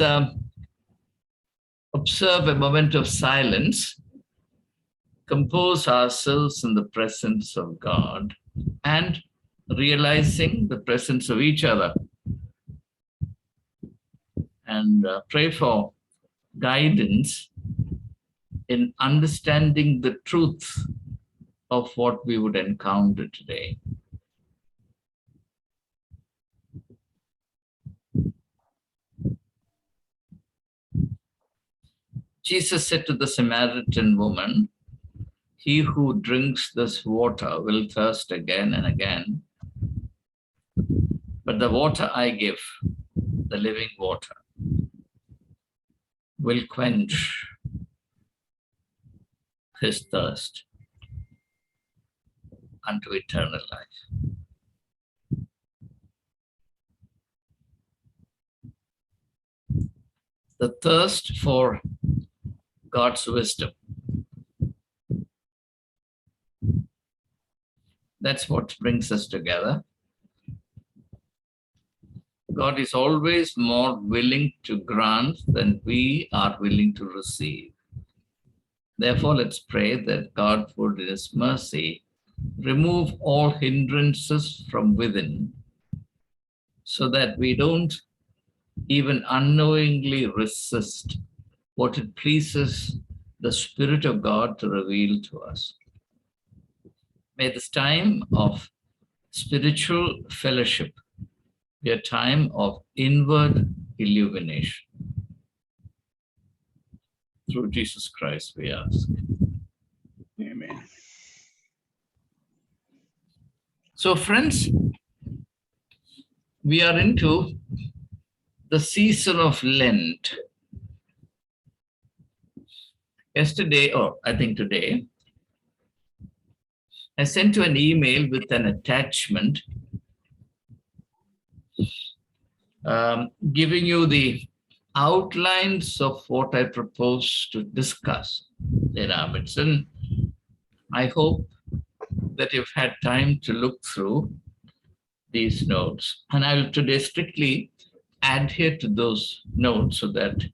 let's observe a moment of silence, compose ourselves in the presence of God, and realizing the presence of each other, and pray for guidance in understanding the truth of what we would encounter today. Jesus said to the Samaritan woman, "He who drinks this water will thirst again and again, but the water I give, the living water, will quench his thirst unto eternal life." The thirst for God's wisdom. That's what brings us together. God is always more willing to grant than we are willing to receive. Therefore, let's pray that God would, in His mercy, remove all hindrances from within so that we don't even unknowingly resist what it pleases the Spirit of God to reveal to us. May this time of spiritual fellowship be a time of inward illumination. Through Jesus Christ, we ask. Amen. So, friends, we are into the season of Lent. Yesterday, or I think today, I sent you an email with an attachment giving you the outlines of what I propose to discuss in our midst. And I hope that you've had time to look through these notes. And I will today strictly adhere to those notes so that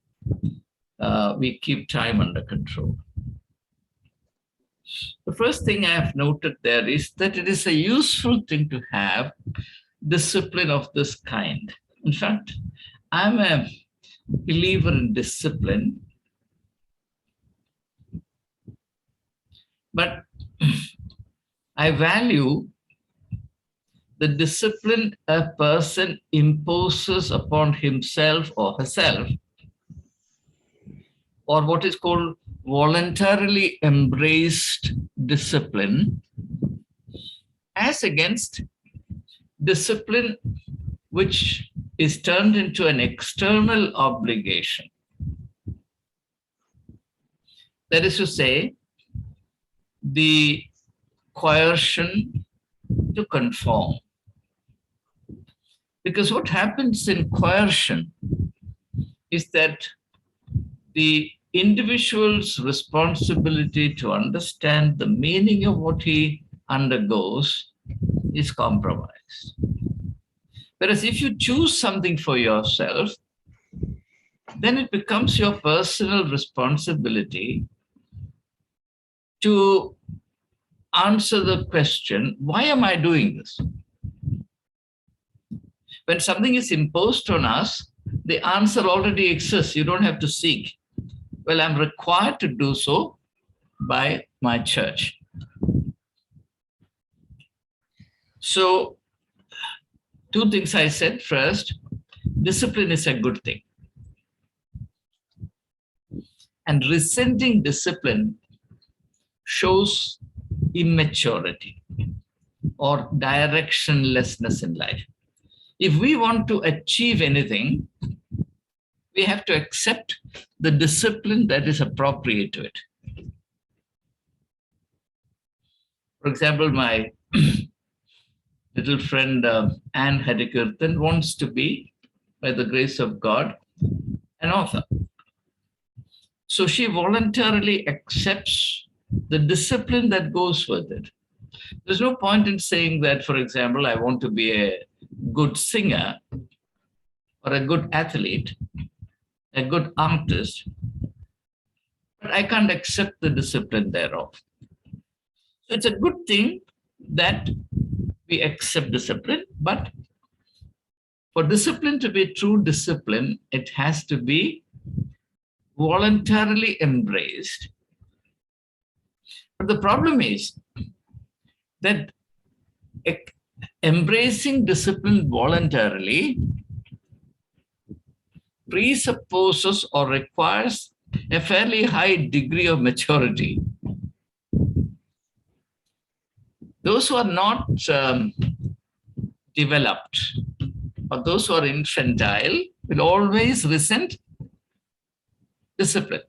we keep time under control. The first thing I have noted there is that it is a useful thing to have discipline of this kind. In fact, I'm a believer in discipline, but I value the discipline a person imposes upon himself or herself, or what is called voluntarily embraced discipline, as against discipline which is turned into an external obligation. That is to say, the coercion to conform. Because what happens in coercion is that the individual's responsibility to understand the meaning of what he undergoes is compromised. Whereas if you choose something for yourself, then it becomes your personal responsibility to answer the question, why am I doing this? When something is imposed on us, the answer already exists. You don't have to seek. Well, I'm required to do so by my church. So, two things I said. First, discipline is a good thing. And resenting discipline shows immaturity or directionlessness in life. If we want to achieve anything, we have to accept the discipline that is appropriate to it. For example, my little friend Anne Hedekirthan wants to be, by the grace of God, an author. So she voluntarily accepts the discipline that goes with it. There's no point in saying that, for example, I want to be a good singer or a good athlete, a good artist, but I can't accept the discipline thereof. So it's a good thing that we accept discipline, but for discipline to be true discipline, it has to be voluntarily embraced. But the problem is that embracing discipline voluntarily presupposes or requires a fairly high degree of maturity. Those who are not developed or those who are infantile will always resent discipline.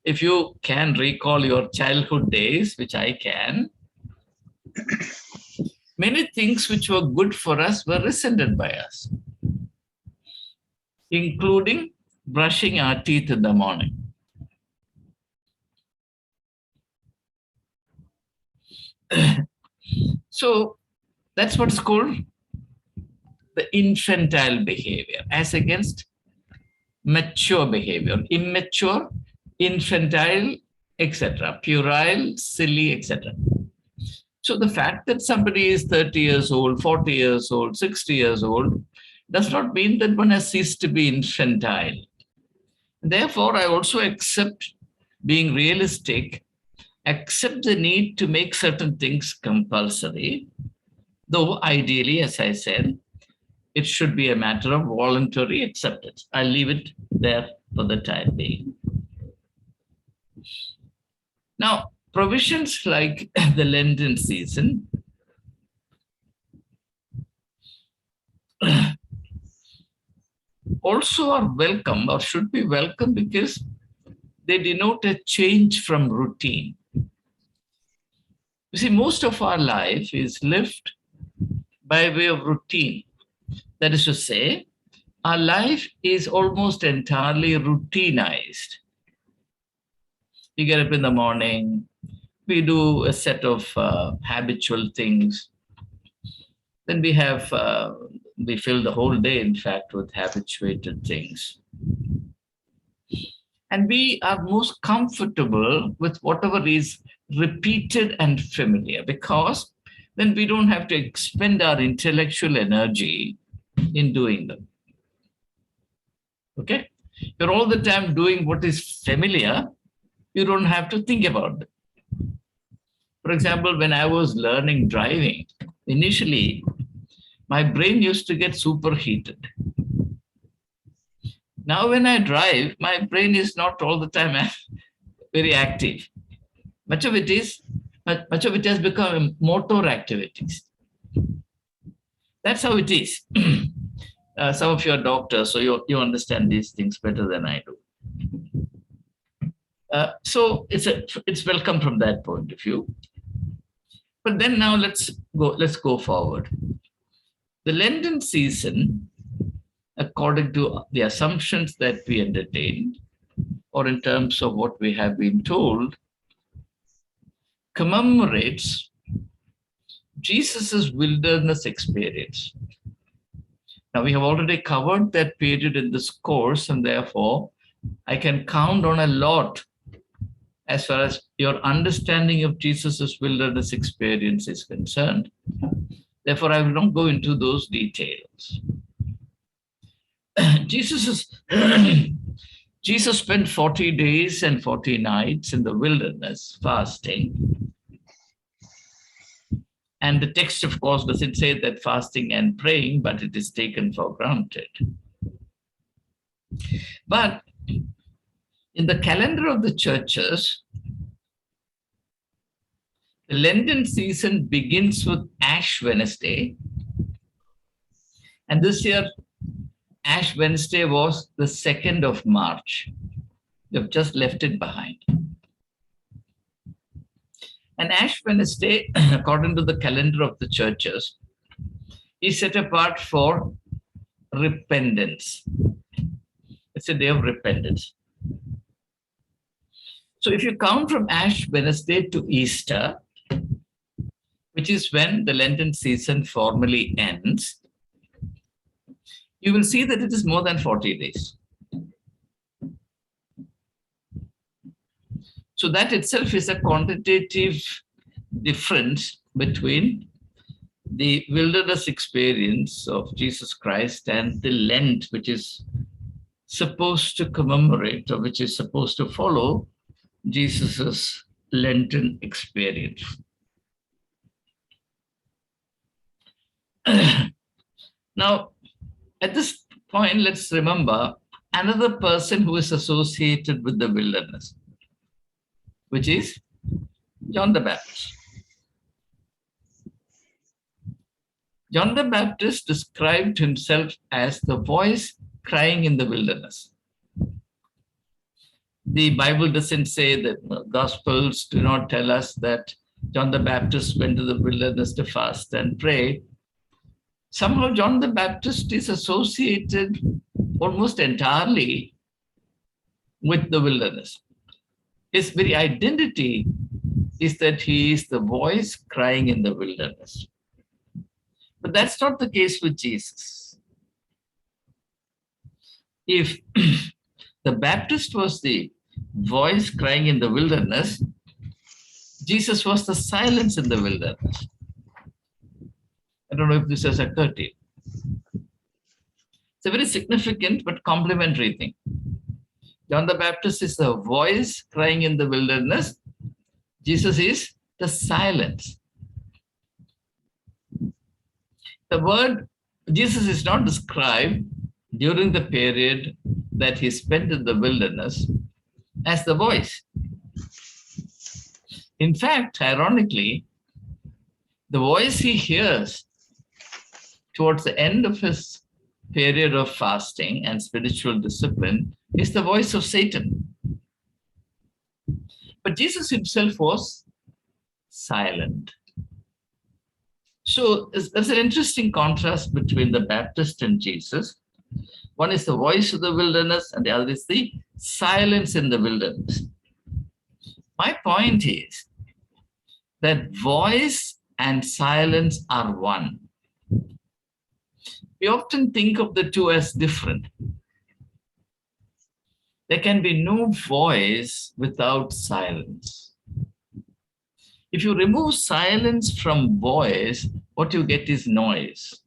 If you can recall your childhood days, which I can, many things which were good for us were resented by us, including brushing our teeth in the morning. So that's what's called the infantile behavior as against mature behavior, immature, infantile, etc., puerile, silly, etc. So the fact that somebody is 30 years old, 40 years old, 60 years old does not mean that one has ceased to be infantile. Therefore, I also accept being realistic, accept the need to make certain things compulsory, though ideally, as I said, it should be a matter of voluntary acceptance. I'll leave it there for the time being. Now, provisions like the Lenten season also are welcome or should be welcome because they denote a change from routine. You see, most of our life is lived by way of routine. That is to say, our life is almost entirely routinized. We get up in the morning, we do a set of habitual things. Then we fill the whole day, in fact, with habituated things. And we are most comfortable with whatever is repeated and familiar, because then we don't have to expend our intellectual energy in doing them. Okay? You're all the time doing what is familiar, you don't have to think about it. For example, when I was learning driving, initially, my brain used to get superheated. Now, when I drive, my brain is not all the time very active. Much of it has become motor activities. That's how it is. Some of you are doctors, so you understand these things better than I do. So it's welcome from that point of view. But then now let's go forward. The Lenten season, according to the assumptions that we entertained, or in terms of what we have been told, commemorates Jesus' wilderness experience. Now, we have already covered that period in this course, and therefore, I can count on a lot as far as your understanding of Jesus' wilderness experience is concerned. Therefore, I will not go into those details. Jesus spent 40 days and 40 nights in the wilderness fasting. And the text, of course, doesn't say that fasting and praying, but it is taken for granted. But in the calendar of the churches, the Lenten season begins with Ash Wednesday. And this year, Ash Wednesday was the 2nd of March. They've just left it behind. And Ash Wednesday, according to the calendar of the churches, is set apart for repentance. It's a day of repentance. So if you count from Ash Wednesday to Easter, which is when the Lenten season formally ends, you will see that it is more than 40 days. So that itself is a quantitative difference between the wilderness experience of Jesus Christ and the Lent, which is supposed to commemorate or which is supposed to follow Jesus's Lenten experience. Now, at this point, let's remember another person who is associated with the wilderness, which is John the Baptist. John the Baptist described himself as the voice crying in the wilderness. The Bible doesn't say that, Gospels do not tell us that John the Baptist went to the wilderness to fast and pray. Somehow John the Baptist is associated almost entirely with the wilderness. His very identity is that he is the voice crying in the wilderness. But that's not the case with Jesus. If the Baptist was the voice crying in the wilderness, Jesus was the silence in the wilderness. I don't know if this has occurred to you. It's a very significant but complementary thing. John the Baptist is the voice crying in the wilderness. Jesus is the silence. The word Jesus is not described during the period that he spent in the wilderness as the voice. In fact, ironically, the voice he hears towards the end of his period of fasting and spiritual discipline is the voice of Satan. But Jesus himself was silent. So there's an interesting contrast between the Baptist and Jesus. One is the voice of the wilderness, and the other is the silence in the wilderness. My point is that voice and silence are one. We often think of the two as different. There can be no voice without silence. If you remove silence from voice, what you get is noise.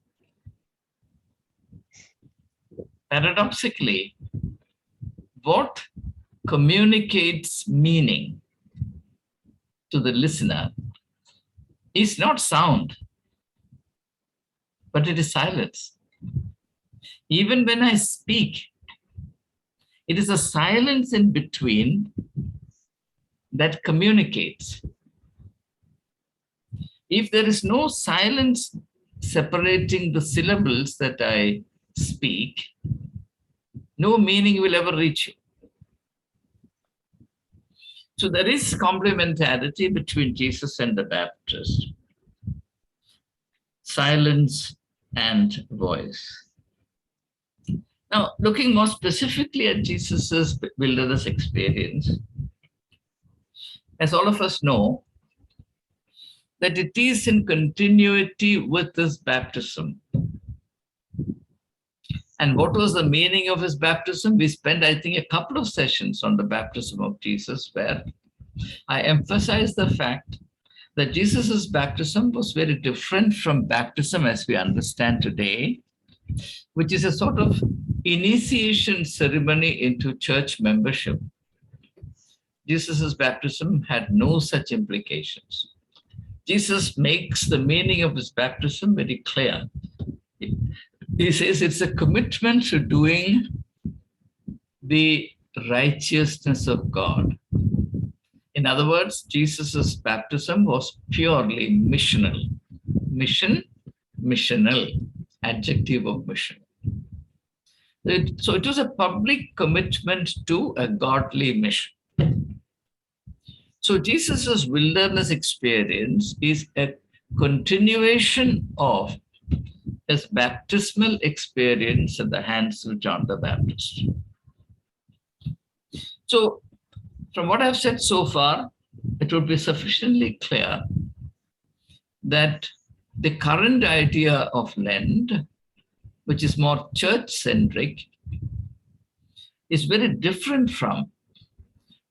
Paradoxically, what communicates meaning to the listener is not sound, but it is silence. Even when I speak, it is a silence in between that communicates. If there is no silence separating the syllables that I speak, no meaning will ever reach you. So there is complementarity between Jesus and the Baptist. Silence and voice. Now, looking more specifically at Jesus's wilderness experience, as all of us know, that it is in continuity with his baptism. And what was the meaning of his baptism? We spent, I think, a couple of sessions on the baptism of Jesus, where I emphasized the fact that Jesus's baptism was very different from baptism as we understand today, which is a sort of initiation ceremony into church membership. Jesus's baptism had no such implications. Jesus makes the meaning of his baptism very clear. He says it's a commitment to doing the righteousness of God. In other words, Jesus's baptism was purely missional. Mission, missional, adjective of mission. So it was a public commitment to a godly mission. So Jesus's wilderness experience is a continuation of his baptismal experience at the hands of John the Baptist. So from what I've said so far, it would be sufficiently clear that the current idea of Lent, which is more church-centric, is very different from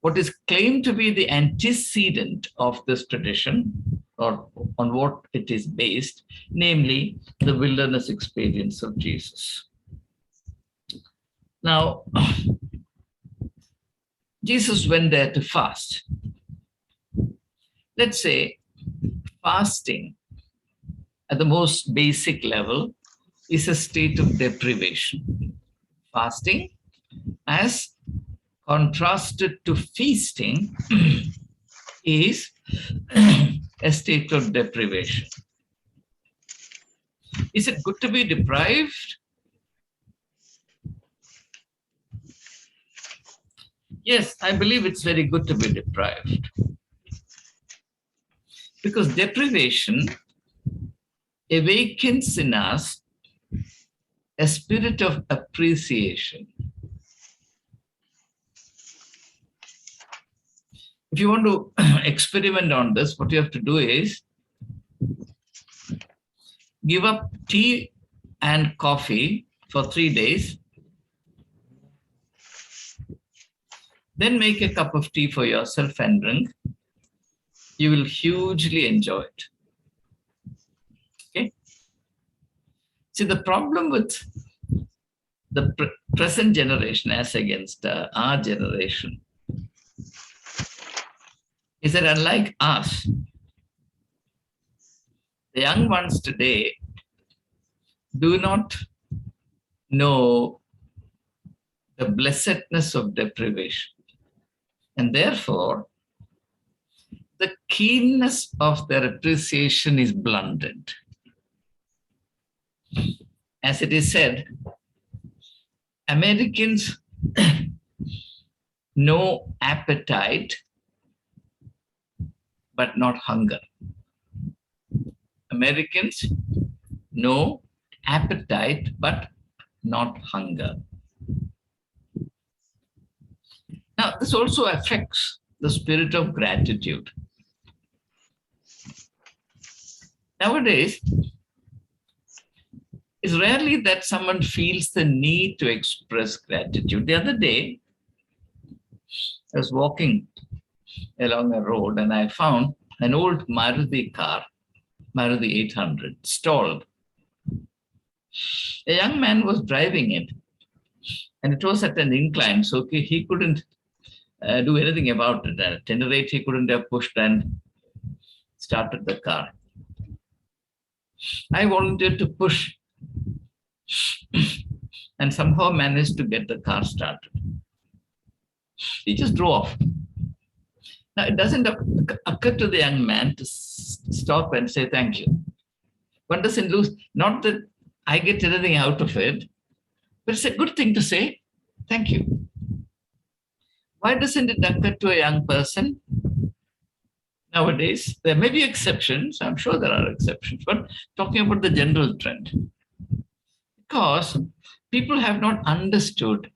what is claimed to be the antecedent of this tradition, or on what it is based, namely the wilderness experience of Jesus. Now, Jesus went there to fast. Let's say fasting at the most basic level is a state of deprivation. Fasting, as contrasted to feasting, is a state of deprivation. Is it good to be deprived? Yes, I believe it's very good to be deprived. Because deprivation awakens in us a spirit of appreciation. If you want to experiment on this, what you have to do is give up tea and coffee for 3 days, then make a cup of tea for yourself and drink. You will hugely enjoy it. Okay? See, the problem with the present generation as against our generation is that unlike us, the young ones today do not know the blessedness of deprivation. And therefore, the keenness of their appreciation is blunted. As it is said, Americans know appetite, but not hunger. Americans know appetite, but not hunger. Now, this also affects the spirit of gratitude. Nowadays, it's rarely that someone feels the need to express gratitude. The other day, I was walking along a road and I found an old Maruti car, Maruti 800, stalled. A young man was driving it, and it was at an incline, so he couldn't do anything about it. At any rate, he couldn't have pushed and started the car. I volunteered to push and somehow managed to get the car started. He just drove off. Now, it doesn't occur to the young man to stop and say thank you. One doesn't lose, not that I get anything out of it, but it's a good thing to say thank you. Why doesn't it occur to a young person? Nowadays, there may be exceptions. I'm sure there are exceptions, but talking about the general trend. Because people have not understood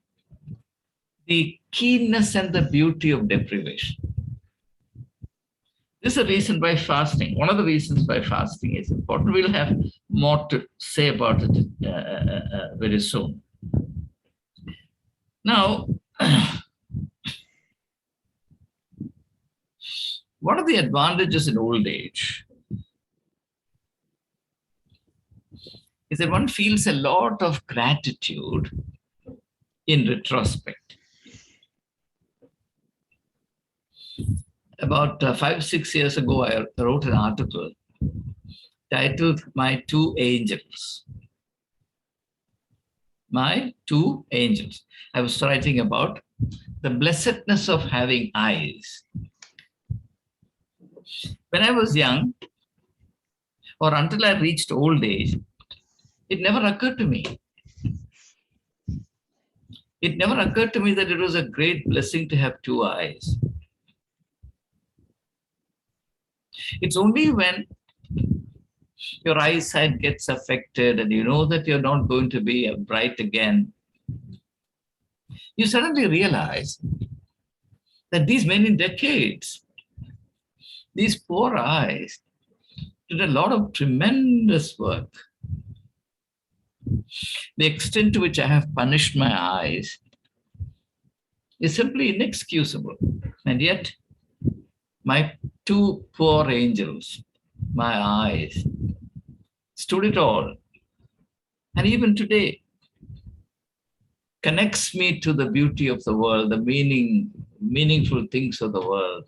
the keenness and the beauty of deprivation. This is a reason why fasting, one of the reasons why fasting is important. We'll have more to say about it very soon. Now, what are the advantages in old age? Is that one feels a lot of gratitude in retrospect. About 5-6 years ago, I wrote an article titled My Two Angels. My Two Angels. I was writing about the blessedness of having eyes. When I was young, or until I reached old age, it never occurred to me. It never occurred to me that it was a great blessing to have two eyes. It's only when your eyesight gets affected and you know that you're not going to be bright again, you suddenly realize that these many decades, these poor eyes did a lot of tremendous work. The extent to which I have punished my eyes is simply inexcusable. And yet, my two poor angels, my eyes, stood it all. And even today, connects me to the beauty of the world, the meaningful things of the world.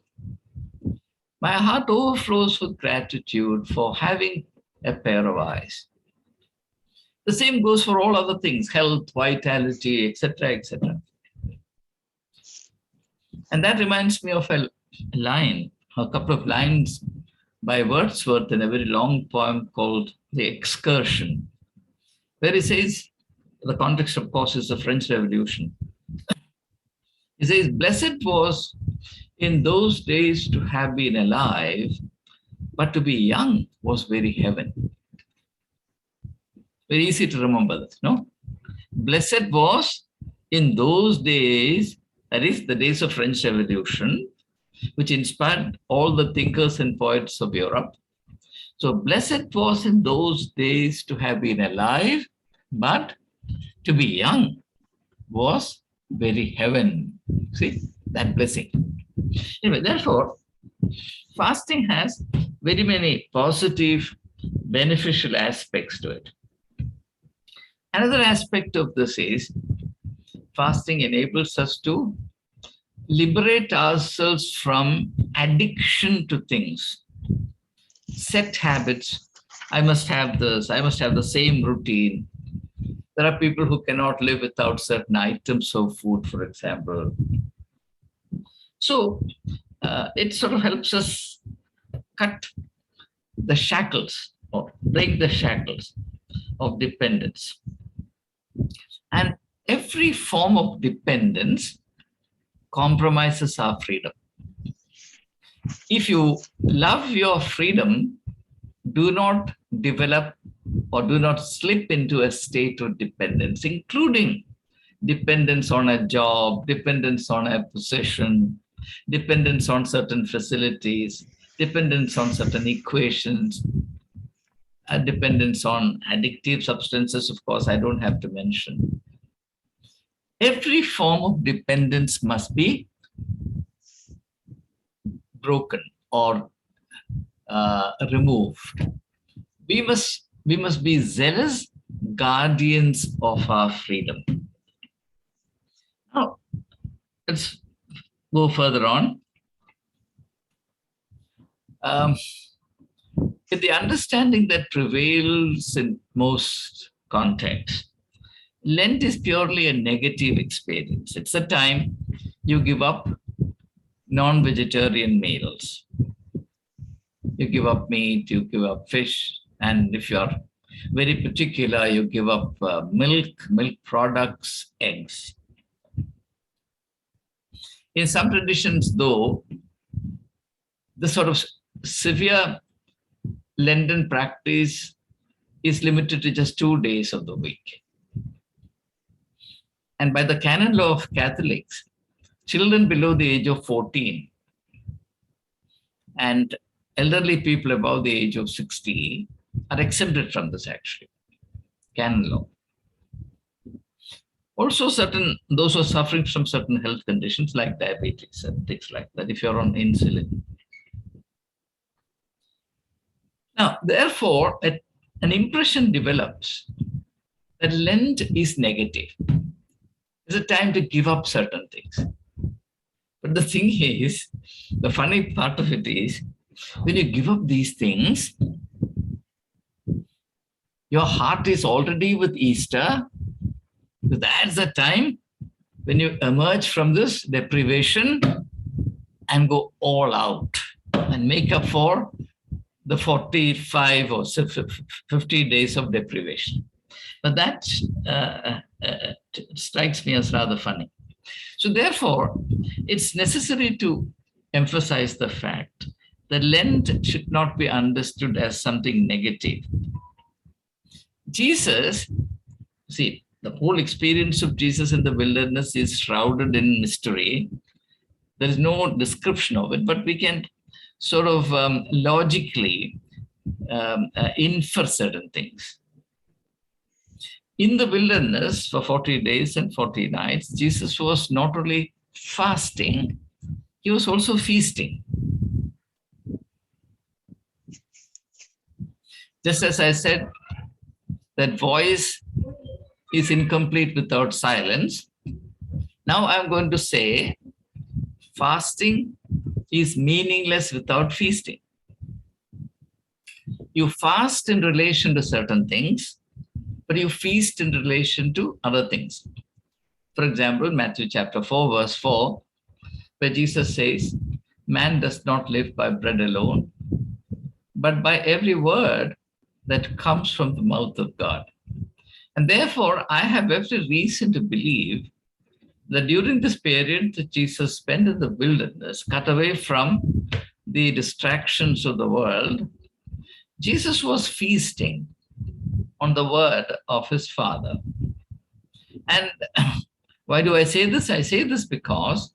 My heart overflows with gratitude for having a pair of eyes. The same goes for all other things, health, vitality, etc., etc. And that reminds me of a line, a couple of lines by Wordsworth in a very long poem called The Excursion, where he says, the context, of course, is the French Revolution. He says, blessed was in those days to have been alive, but to be young was very heaven. Very easy to remember that, no? Blessed was in those days, that is the days of French Revolution, which inspired all the thinkers and poets of Europe. So blessed was in those days to have been alive, but to be young was very heaven. See, that blessing. Anyway, therefore, fasting has very many positive, beneficial aspects to it. Another aspect of this is fasting enables us to liberate ourselves from addiction to things, set habits. I must have this, I must have the same routine. There are people who cannot live without certain items of food, for example. So it sort of helps us cut the shackles or break the shackles of dependence. And every form of dependence compromises our freedom. If you love your freedom, do not develop or do not slip into a state of dependence, including dependence on a job, dependence on a possession, dependence on certain facilities, dependence on certain equations, a dependence on addictive substances, of course, I don't have to mention. Every form of dependence must be broken or removed. We must be zealous guardians of our freedom. Now, let's go further on. With the understanding that prevails in most contexts, Lent is purely a negative experience. It's a time you give up non-vegetarian meals. You give up meat, you give up fish, and if you're very particular, you give up milk products, eggs. In some traditions, though, the sort of severe Lenten practice is limited to just 2 days of the week. And by the canon law of Catholics, children below the age of 14 and elderly people above the age of 60 are exempted from this, actually, canon law. Also, those who are suffering from certain health conditions like diabetes and things like that, if you're on insulin. Now, therefore, an impression develops that Lent is negative. It's a time to give up certain things. But the thing is, the funny part of it is, when you give up these things, your heart is already with Easter. That's the time when you emerge from this deprivation and go all out and make up for the 45 or 50 days of deprivation. But that strikes me as rather funny. So therefore, it's necessary to emphasize the fact that Lent should not be understood as something negative. Jesus, see, the whole experience of Jesus in the wilderness is shrouded in mystery. There is no description of it, but we can sort of logically infer certain things. In the wilderness for 40 days and 40 nights, Jesus was not only fasting, he was also feasting. Just as I said, that voice is incomplete without silence. Now I'm going to say fasting is meaningless without feasting. You fast in relation to certain things, but you feast in relation to other things. For example, Matthew chapter 4, verse 4, where Jesus says, man does not live by bread alone, but by every word that comes from the mouth of God. And therefore, I have every reason to believe that during this period that Jesus spent in the wilderness, cut away from the distractions of the world, Jesus was feasting on the word of his Father. And why do I say this? I say this because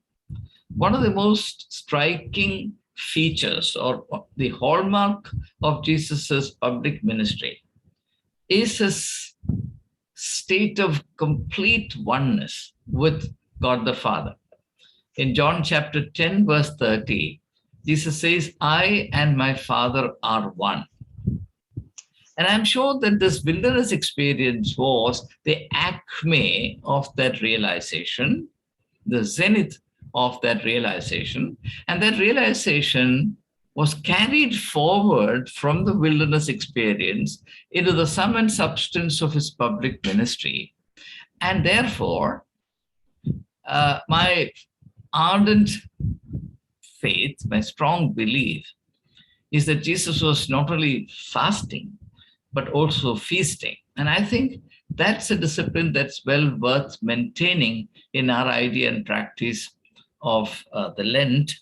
one of the most striking features or the hallmark of Jesus's public ministry is his state of complete oneness with God the Father. In John chapter 10, verse 30, Jesus says, I and my Father are one. And I'm sure that this wilderness experience was the acme of that realization, the zenith of that realization. And that realization was carried forward from the wilderness experience into the sum and substance of his public ministry. And therefore, my ardent faith, my strong belief, is that Jesus was not only fasting, but also feasting. And I think that's a discipline that's well worth maintaining in our idea and practice of the Lent.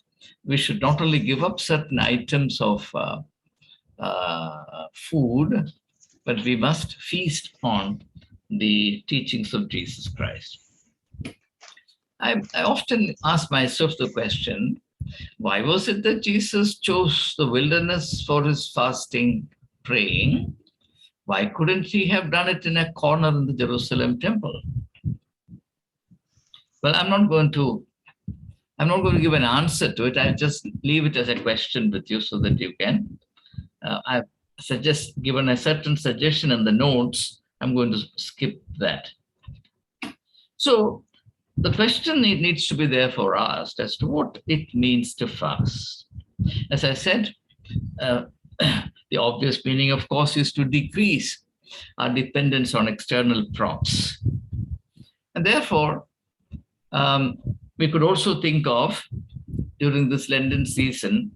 We should not only give up certain items of food, but we must feast on the teachings of Jesus Christ. I often ask myself the question, why was it that Jesus chose the wilderness for his fasting, praying? Why couldn't he have done it in a corner in the Jerusalem temple? Well, I'm not going to give an answer to it. I'll just leave it as a question with you so that you can. I've given a certain suggestion in the notes. I'm going to skip that. So the question needs to be therefore asked as to what it means to fast. As I said, the obvious meaning, of course, is to decrease our dependence on external props. And therefore, we could also think of, during this Lenten season,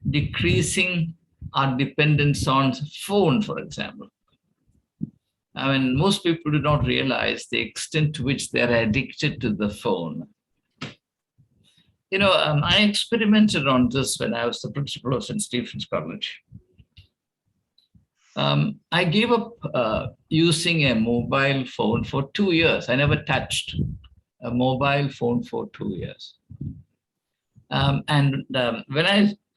decreasing our dependence on phone, for example. I mean, most people do not realize the extent to which they're addicted to the phone. I experimented on this when I was the principal of St. Stephen's College. I gave up using a mobile phone for 2 years. I never touched a mobile phone for 2 years. When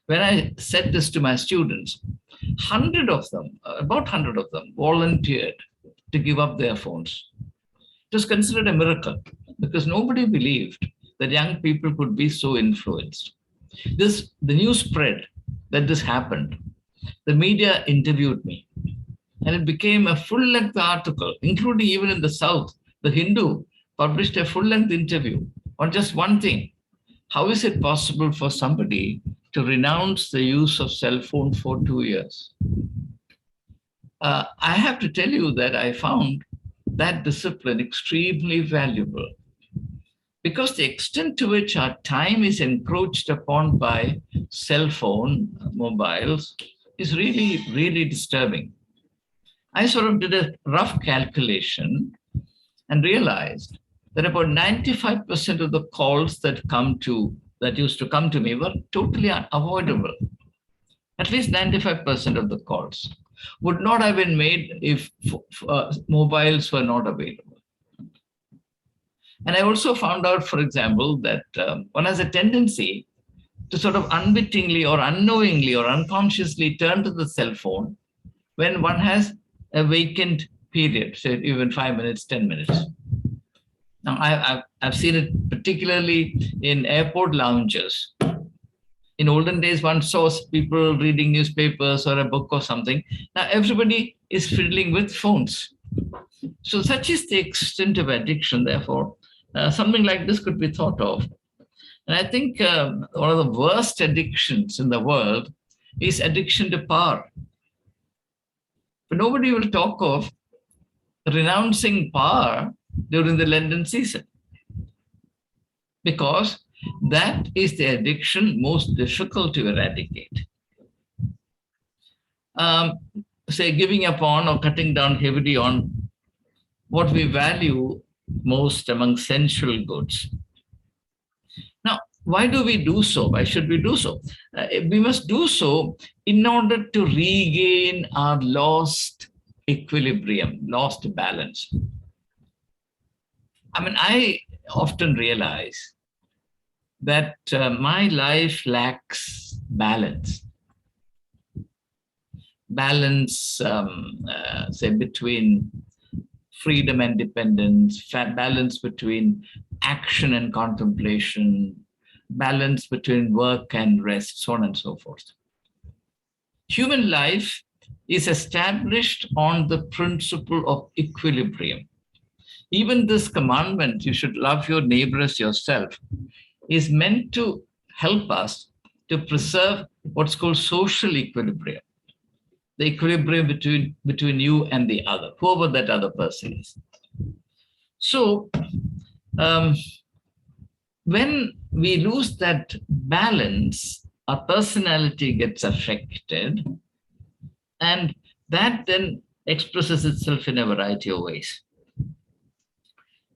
I said this to my students, about 100 of them volunteered to give up their phones. It was considered a miracle because nobody believed that young people could be so influenced. The news spread that this happened. The media interviewed me, and it became a full-length article, including even in the South. The Hindu published a full-length interview on just one thing. How is it possible for somebody to renounce the use of cell phone for 2 years? I have to tell you that I found that discipline extremely valuable, because the extent to which our time is encroached upon by cell phone, mobiles, is really, really disturbing. I sort of did a rough calculation and realized that about 95% of the calls that used to come to me were totally unavoidable. At least 95% of the calls would not have been made if mobiles were not available. And I also found out, for example, that one has a tendency to sort of unwittingly or unknowingly or unconsciously turn to the cell phone when one has a vacant period, say even 5 minutes, 10 minutes. Now, I've seen it particularly in airport lounges. In olden days, one saw people reading newspapers or a book or something. Now, everybody is fiddling with phones. So, such is the extent of addiction. Therefore, something like this could be thought of. And I think one of the worst addictions in the world is addiction to power. But nobody will talk of renouncing power during the Lenten season, because that is the addiction most difficult to eradicate. Say, giving up on or cutting down heavily on what we value most among sensual goods. Now, why do we do so? Why should we do so? We must do so in order to regain our lost equilibrium, lost balance. I mean, I often realize that my life lacks balance. Balance, say, between freedom and dependence, balance between action and contemplation, balance between work and rest, so on and so forth. Human life is established on the principle of equilibrium. Even this commandment, you should love your neighbor as yourself, is meant to help us to preserve what's called social equilibrium, the equilibrium between you and the other, whoever that other person is. So, when we lose that balance, our personality gets affected, and that then expresses itself in a variety of ways.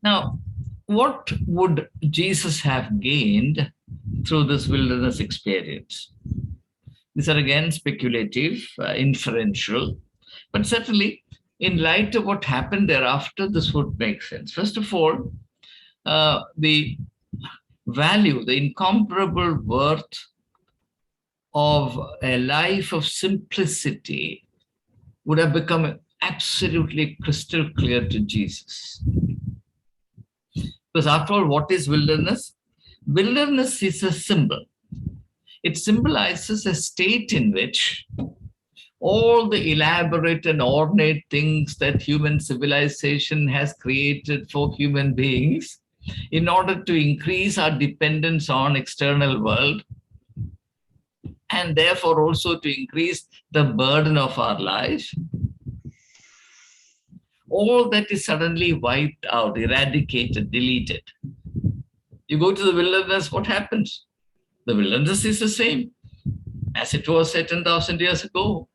Now, what would Jesus have gained through this wilderness experience? These are again speculative, inferential, but certainly in light of what happened thereafter, this would make sense. First of all, the value, the incomparable worth of a life of simplicity would have become absolutely crystal clear to Jesus. Because after all, what is wilderness? Wilderness is a symbol. It symbolizes a state in which all the elaborate and ornate things that human civilization has created for human beings in order to increase our dependence on external world, and therefore also to increase the burden of our life, all that is suddenly wiped out, eradicated, deleted. You go to the wilderness, what happens? The wilderness is the same as it was 10,000 years ago.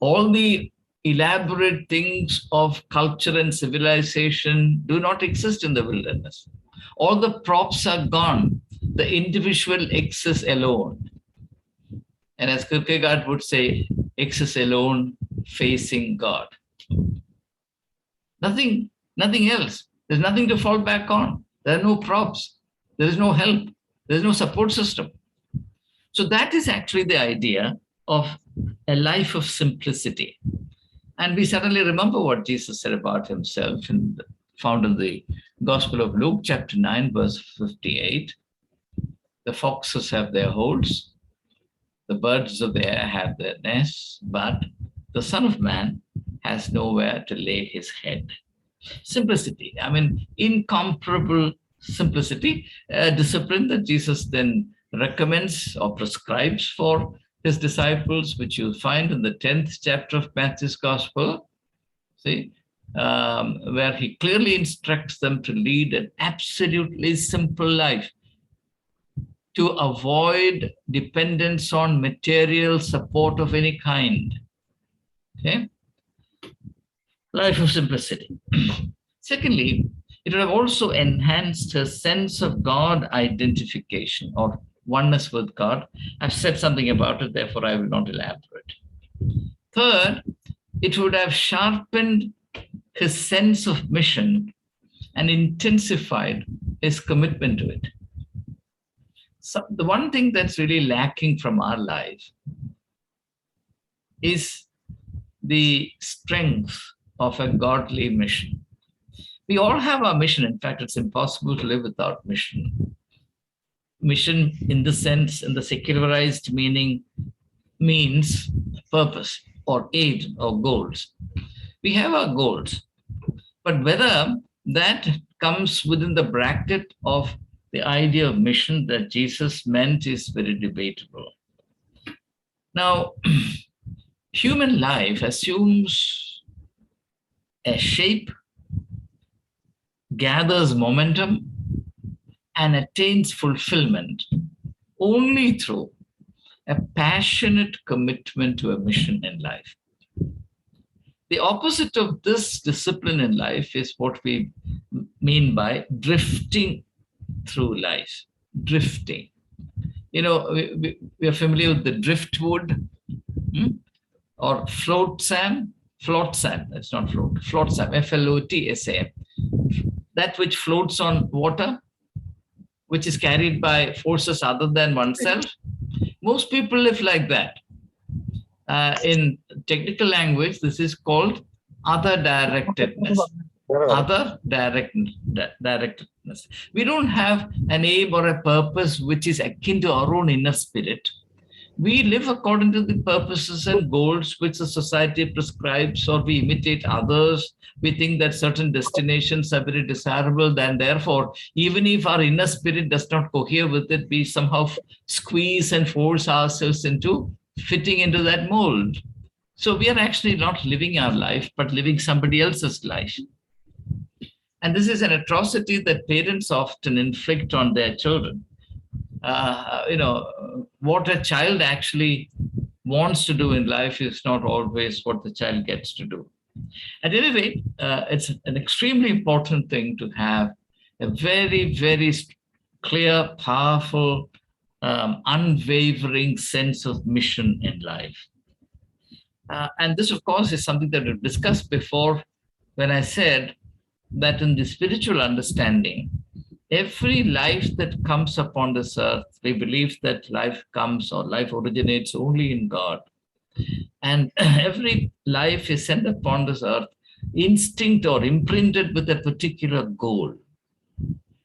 All the elaborate things of culture and civilization do not exist in the wilderness. All the props are gone. The individual exists alone. And as Kierkegaard would say, exists alone, facing God. Nothing else. There's nothing to fall back on. There are no props. There is no help. There is no support system. So that is actually the idea of a life of simplicity. And we certainly remember what Jesus said about himself, found in the Gospel of Luke, chapter 9, verse 58. The foxes have their holes, the birds of the air have their nests, but the Son of Man has nowhere to lay his head. Simplicity, I mean, incomparable simplicity, a discipline that Jesus then recommends or prescribes for his disciples, which you'll find in the 10th chapter of Matthew's Gospel, where he clearly instructs them to lead an absolutely simple life, to avoid dependence on material support of any kind. Okay? Life of simplicity. Secondly, it would have also enhanced her sense of God identification or oneness with God. I've said something about it, therefore I will not elaborate. Third, it would have sharpened his sense of mission and intensified his commitment to it. So the one thing that's really lacking from our life is the strength of a godly mission. We all have our mission. In fact, it's impossible to live without mission. Mission, in the sense, in the secularized meaning, means purpose or aid or goals. We have our goals, but whether that comes within the bracket of the idea of mission that Jesus meant is very debatable. Now, human life assumes a shape, gathers momentum, and attains fulfillment only through a passionate commitment to a mission in life. The opposite of this discipline in life is what we mean by drifting through life. Drifting. You know, we are familiar with the driftwood, or flotsam. Flotsam, it's not float. Flotsam, Flotsam. That which floats on water, which is carried by forces other than oneself. Most people live like that. In technical language, this is called other directedness. Other directedness. We don't have an aim or a purpose which is akin to our own inner spirit. We live according to the purposes and goals which the society prescribes, or we imitate others. We think that certain destinations are very desirable, and therefore, even if our inner spirit does not cohere with it, we somehow squeeze and force ourselves into fitting into that mold. So we are actually not living our life, but living somebody else's life. And this is an atrocity that parents often inflict on their children. What a child actually wants to do in life is not always what the child gets to do. At any rate, it's an extremely important thing to have a very, very clear, powerful, unwavering sense of mission in life. And this, of course, is something that we've discussed before when I said that in the spiritual understanding, every life that comes upon this earth, we believe that life comes or life originates only in God. And every life is sent upon this earth instinct or imprinted with a particular goal.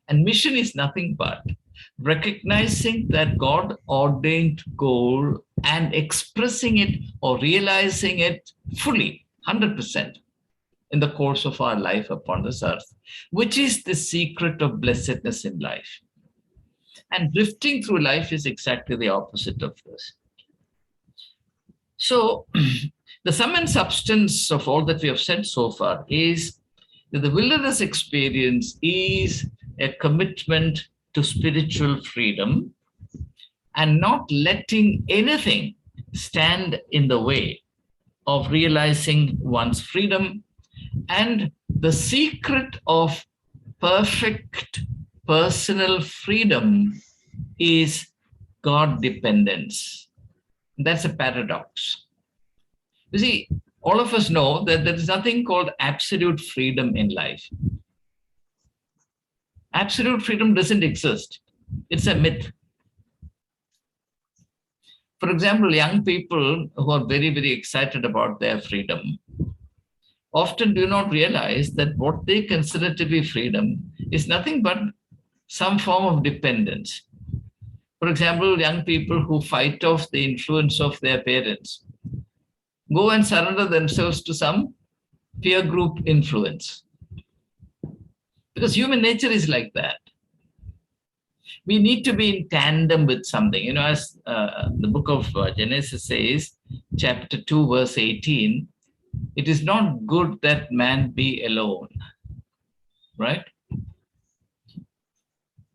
And mission is nothing but recognizing that God ordained goal and expressing it or realizing it fully, 100%. In the course of our life upon this earth, which is the secret of blessedness in life. And drifting through life is exactly the opposite of this. So the sum and substance of all that we have said so far is that the wilderness experience is a commitment to spiritual freedom and not letting anything stand in the way of realizing one's freedom. And the secret of perfect personal freedom is God dependence. That's a paradox. You see, all of us know that there is nothing called absolute freedom in life. Absolute freedom doesn't exist. It's a myth. For example, young people who are very, very excited about their freedom often do not realize that what they consider to be freedom is nothing but some form of dependence. For example, young people who fight off the influence of their parents go and surrender themselves to some peer group influence. Because human nature is like that. We need to be in tandem with something. You know, as the book of Genesis says, chapter 2, verse 18, it is not good that man be alone, right?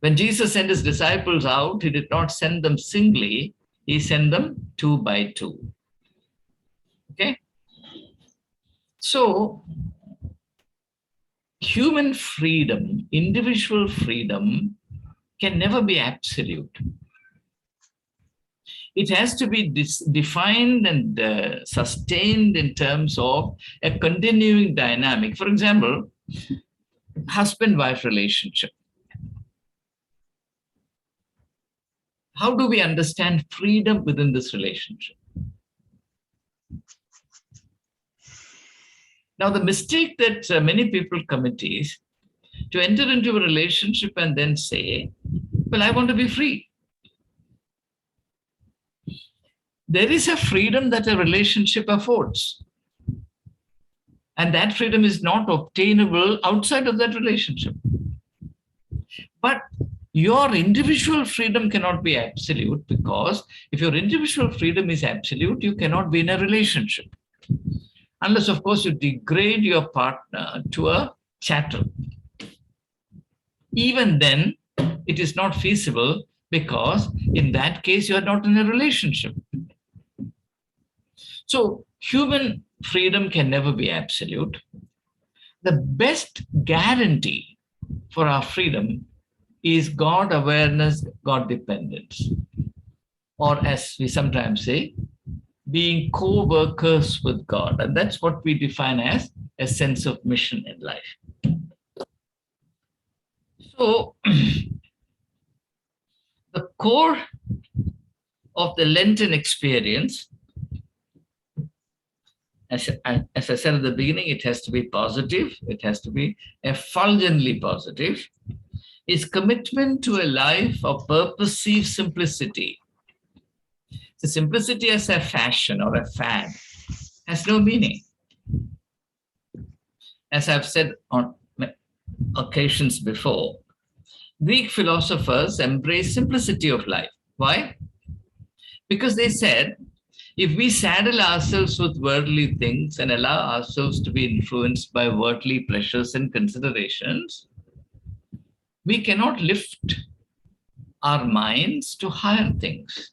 When Jesus sent his disciples out, he did not send them singly, he sent them 2 by 2. Okay? So, human freedom, individual freedom, can never be absolute. It has to be defined and sustained in terms of a continuing dynamic. For example, husband-wife relationship. How do we understand freedom within this relationship? Now, the mistake that many people commit is to enter into a relationship and then say, well, I want to be free. There is a freedom that a relationship affords. And that freedom is not obtainable outside of that relationship. But your individual freedom cannot be absolute, because if your individual freedom is absolute, you cannot be in a relationship. Unless, of course, you degrade your partner to a chattel. Even then, it is not feasible, because in that case, you are not in a relationship. So human freedom can never be absolute. The best guarantee for our freedom is God awareness, God dependence, or as we sometimes say, being co-workers with God. And that's what we define as a sense of mission in life. So the core of the Lenten experience, as I said at the beginning, it has to be positive. It has to be effulgently positive. Is commitment to a life of purposive simplicity. The simplicity as a fashion or a fad has no meaning. As I've said on occasions before, Greek philosophers embrace simplicity of life. Why? Because they said, if we saddle ourselves with worldly things and allow ourselves to be influenced by worldly pleasures and considerations, we cannot lift our minds to higher things.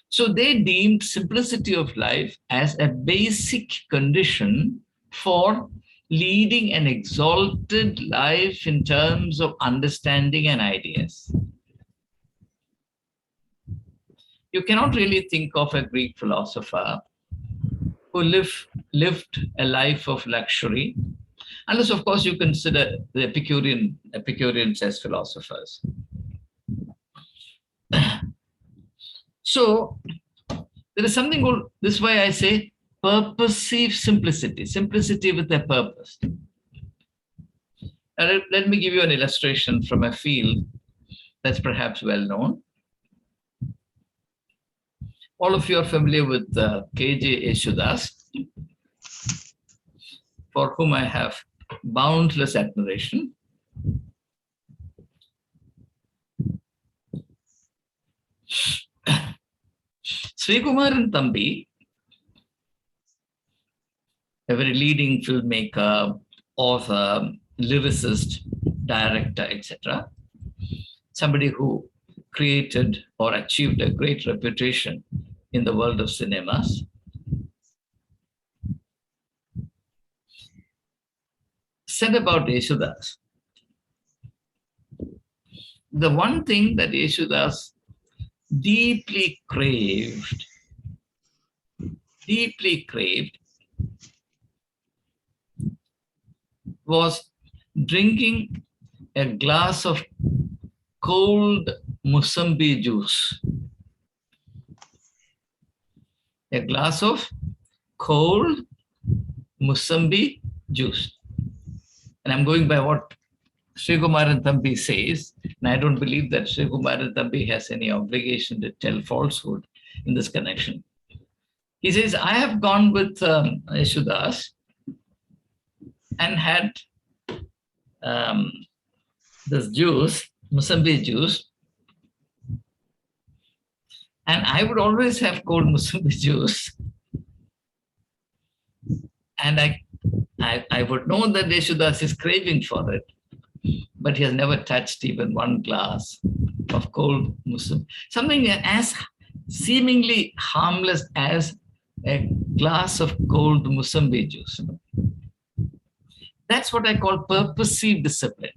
So they deemed simplicity of life as a basic condition for leading an exalted life in terms of understanding and ideas. You cannot really think of a Greek philosopher who lived a life of luxury, unless, of course, you consider the Epicureans as philosophers. So there is something called, this is why I say purposive simplicity, simplicity with a purpose. Let me give you an illustration from a field that's perhaps well known. All of you are familiar with K.J. Yeshudas, for whom I have boundless admiration. Srikumaran Thampu, a very leading filmmaker, author, lyricist, director, etc., somebody who created or achieved a great reputation in the world of cinemas, said about Yeshudas, the one thing that Yeshudas deeply craved was drinking a glass of cold Musambi juice. A glass of cold Musambi juice. And I'm going by what Srikumaran Thampu says, and I don't believe that Srikumaran Thampu has any obligation to tell falsehood in this connection. He says, I have gone with Yeshudas and had this juice, Musambi juice, and I would always have cold Musambi juice. And I would know that Yeshudas is craving for it, but he has never touched even one glass of cold Musambi. Something as seemingly harmless as a glass of cold Musambi juice. That's what I call purposive discipline.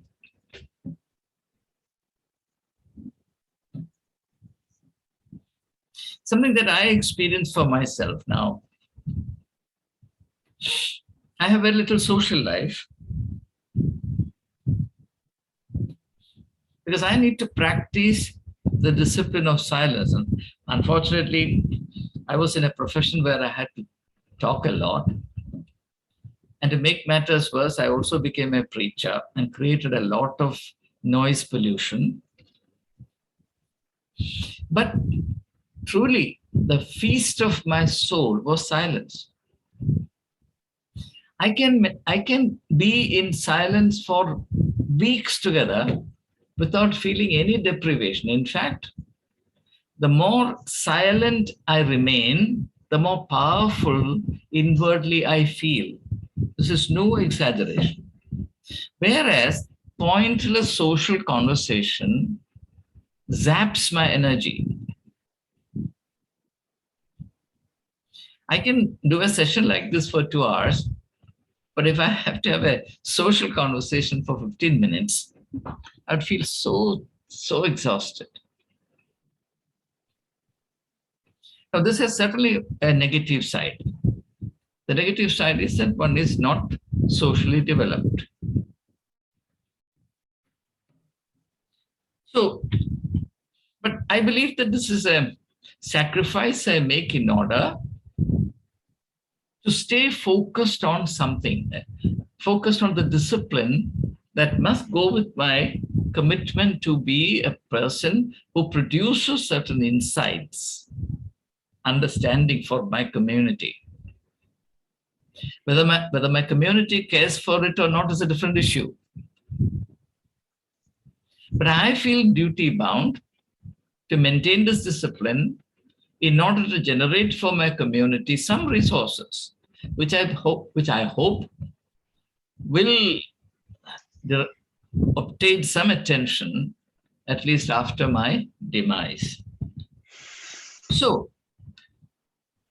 Something that I experience for myself now. I have very little social life because I need to practice the discipline of silence. And unfortunately, I was in a profession where I had to talk a lot. And to make matters worse, I also became a preacher and created a lot of noise pollution. But truly, the feast of my soul was silence. I can be in silence for weeks together without feeling any deprivation. In fact, the more silent I remain, the more powerful inwardly I feel. This is no exaggeration. Whereas pointless social conversation zaps my energy. I can do a session like this for 2 hours, but if I have to have a social conversation for 15 minutes, I'd feel so exhausted. Now, this has certainly a negative side. The negative side is that one is not socially developed. So, but I believe that this is a sacrifice I make in order to stay focused on something, focused on the discipline that must go with my commitment to be a person who produces certain insights, understanding for my community. Whether my community cares for it or not is a different issue. But I feel duty bound to maintain this discipline in order to generate for my community some resources, which I hope will obtain some attention, at least after my demise. So,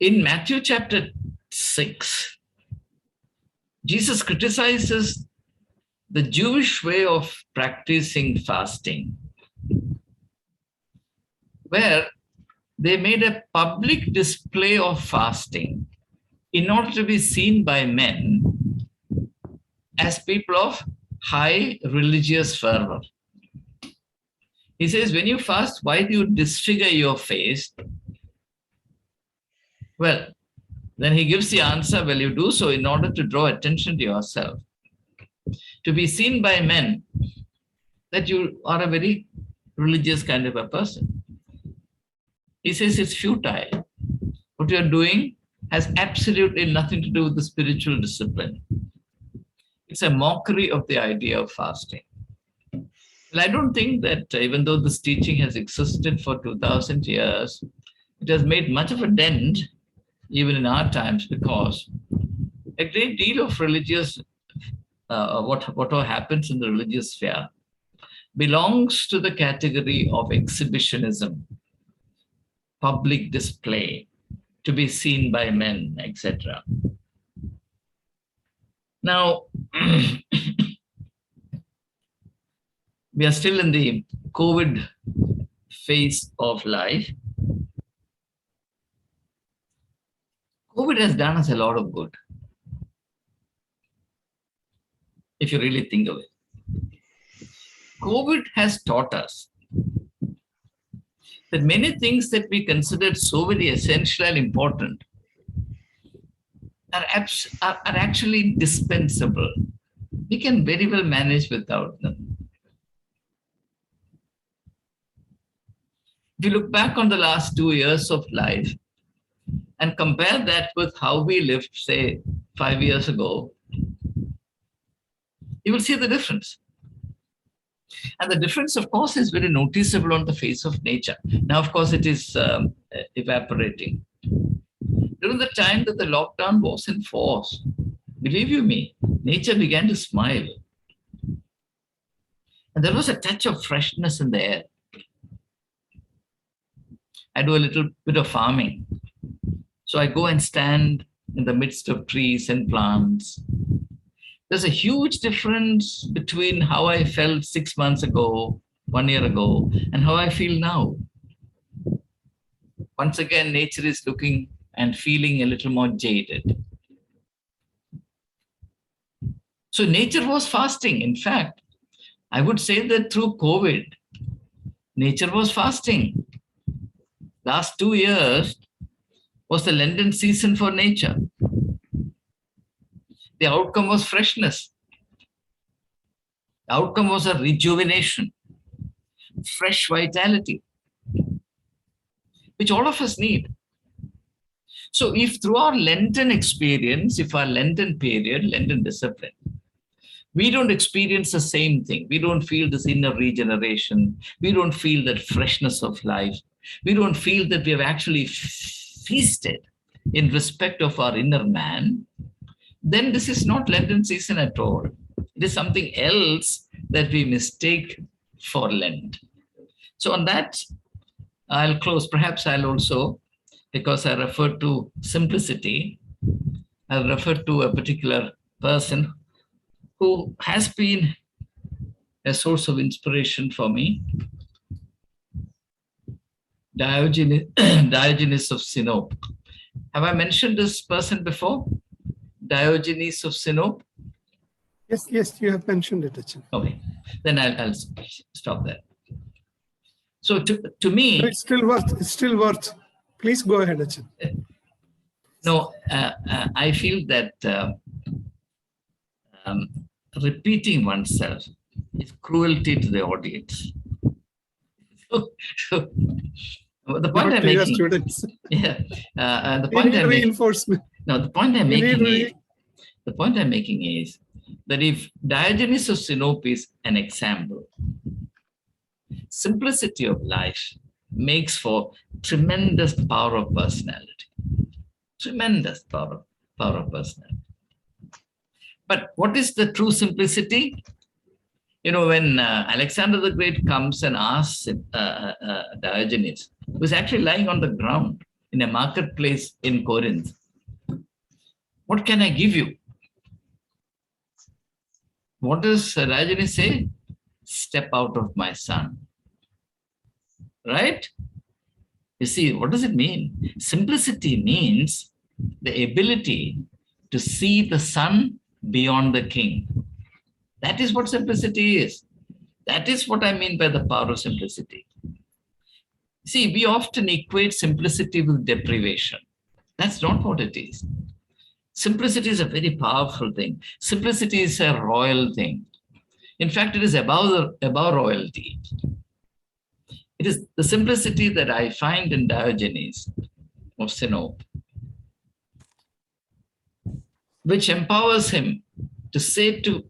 in Matthew chapter 6, Jesus criticizes the Jewish way of practicing fasting, where they made a public display of fasting in order to be seen by men as people of high religious fervor. He says, when you fast, why do you disfigure your face? Well, then he gives the answer, well, you do so in order to draw attention to yourself, to be seen by men that you are a very religious kind of a person. He says it's futile. What you're doing has absolutely nothing to do with the spiritual discipline. It's a mockery of the idea of fasting. Well, I don't think that even though this teaching has existed for 2000 years, it has made much of a dent even in our times, because a great deal of religious, what happens in the religious sphere belongs to the category of exhibitionism, public display, to be seen by men, etc. Now, we are still in the COVID phase of life. COVID has done us a lot of good, if you really think of it. COVID has taught us that many things that we considered so very essential and important are actually dispensable. We can very well manage without them. If you look back on the last 2 years of life and compare that with how we lived, say, 5 years ago, you will see the difference. And the difference, of course, is very noticeable on the face of nature. Now, of course, it is evaporating. During the time that the lockdown was in force, believe you me, nature began to smile. And there was a touch of freshness in the air. I do a little bit of farming. So I go and stand in the midst of trees and plants. There's a huge difference between how I felt 6 months ago, 1 year ago, and how I feel now. Once again, nature is looking and feeling a little more jaded. So nature was fasting. In fact, I would say that through COVID, nature was fasting. Last 2 years was the Lenten season for nature. The outcome was freshness. The outcome was a rejuvenation, fresh vitality, which all of us need. So if through our Lenten experience, if our Lenten period, Lenten discipline, we don't experience the same thing. We don't feel this inner regeneration. We don't feel that freshness of life. We don't feel that we have actually feasted in respect of our inner man. Then this is not Lenten season at all. It is something else that we mistake for Lent. So on that, I'll close. Perhaps I'll also, because I referred to simplicity, I'll refer to a particular person who has been a source of inspiration for me, Diogenes, Diogenes of Sinope. Have I mentioned this person before? Diogenes of Sinope? Yes, you have mentioned it, Achan. Okay, then I'll stop there. So to me... So it's still worth. Please go ahead, Achan. No, I feel that repeating oneself is cruelty to the audience. So the point I'm making, students. Yeah, the point I'm reinforcement. No, the point I'm making is that if Diogenes of Sinope is an example, simplicity of life makes for tremendous power of personality. Tremendous power of personality. But what is the true simplicity? You know, when Alexander the Great comes and asks Diogenes, who is actually lying on the ground in a marketplace in Corinth, what can I give you? What does Diogenes say? Step out of my sun. Right? You see, what does it mean? Simplicity means the ability to see the sun beyond the king. That is what simplicity is. That is what I mean by the power of simplicity. See, we often equate simplicity with deprivation. That's not what it is. Simplicity is a very powerful thing. Simplicity is a royal thing. In fact, it is above royalty. It is the simplicity that I find in Diogenes of Sinope, which empowers him to say to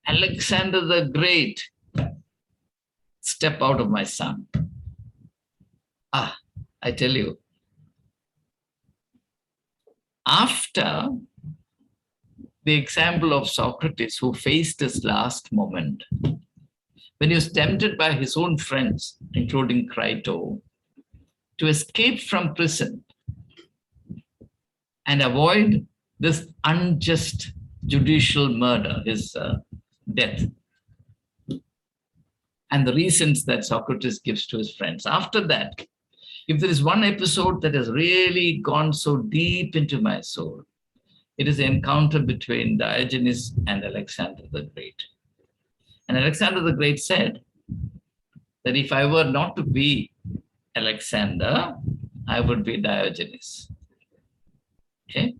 Alexander the Great, step out of my sun. I tell you, after the example of Socrates, who faced his last moment, when he was tempted by his own friends, including Crito, to escape from prison and avoid this unjust judicial murder, his death, and the reasons that Socrates gives to his friends. After that, if there is one episode that has really gone so deep into my soul, it is the encounter between Diogenes and Alexander the Great. And Alexander the Great said that if I were not to be Alexander, I would be Diogenes. Okay?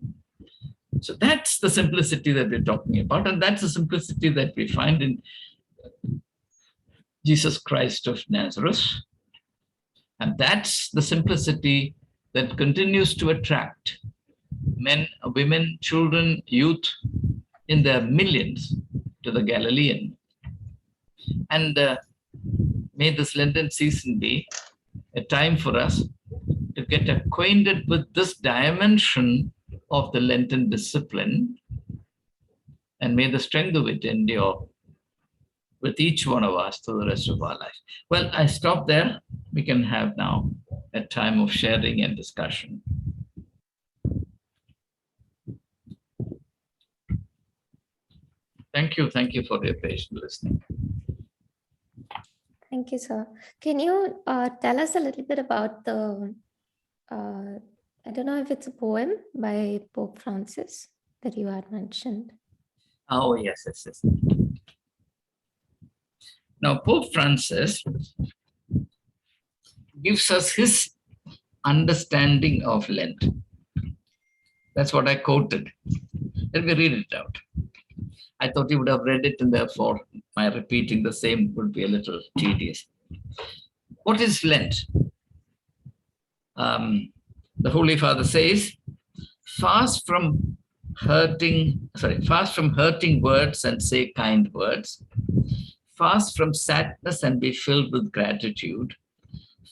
So that's the simplicity that we're talking about, and that's the simplicity that we find in Jesus Christ of Nazareth. And that's the simplicity that continues to attract men, women, children, youth in their millions to the Galilean. And may this Lenten season be a time for us to get acquainted with this dimension of the Lenten discipline, and may the strength of it endure with each one of us through the rest of our life. Well, I stop there. We can have now a time of sharing and discussion. Thank you for your patient listening. Thank you, sir. Can you tell us a little bit about the, I don't know if it's a poem by Pope Francis that you had mentioned? Oh, yes. Now, Pope Francis gives us his understanding of Lent. That's what I quoted. Let me read it out. I thought you would have read it, and therefore my repeating the same would be a little tedious. What is Lent? The Holy Father says, fast from hurting words and say kind words. Fast from sadness and be filled with gratitude.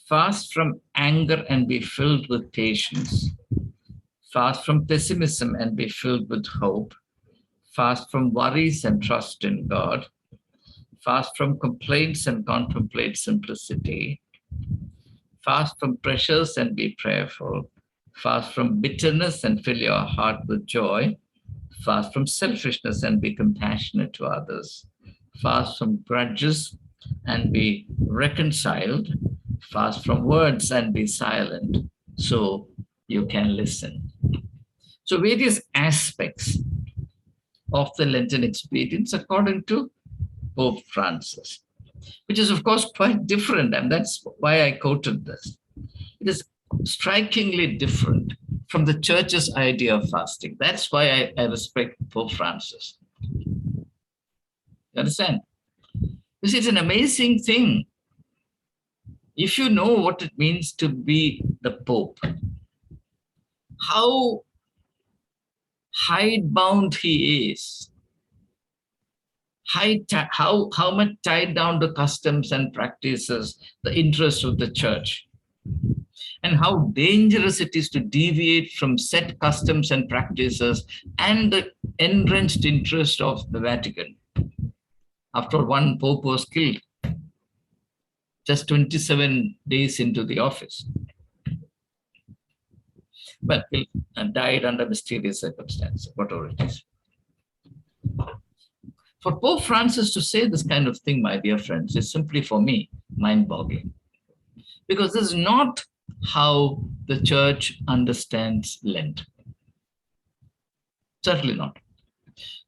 Fast from anger and be filled with patience. Fast from pessimism and be filled with hope. Fast from worries and trust in God. Fast from complaints and contemplate simplicity. Fast from pressures and be prayerful. Fast from bitterness and fill your heart with joy. Fast from selfishness and be compassionate to others. Fast from grudges and be reconciled. Fast from words and be silent so you can listen. So various aspects of the Lenten experience according to Pope Francis, which is of course quite different, and that's why I quoted this. It is strikingly different from the church's idea of fasting. That's why I respect Pope Francis. You understand? This is an amazing thing. If you know what it means to be the Pope, how hidebound he is, how much tied down to customs and practices, the interest of the church, and how dangerous it is to deviate from set customs and practices and the entrenched interest of the Vatican. After all, one Pope was killed just 27 days into the office. Well, he died under mysterious circumstances, whatever it is. For Pope Francis to say this kind of thing, my dear friends, is simply for me mind-boggling. Because this is not how the church understands Lent. Certainly not.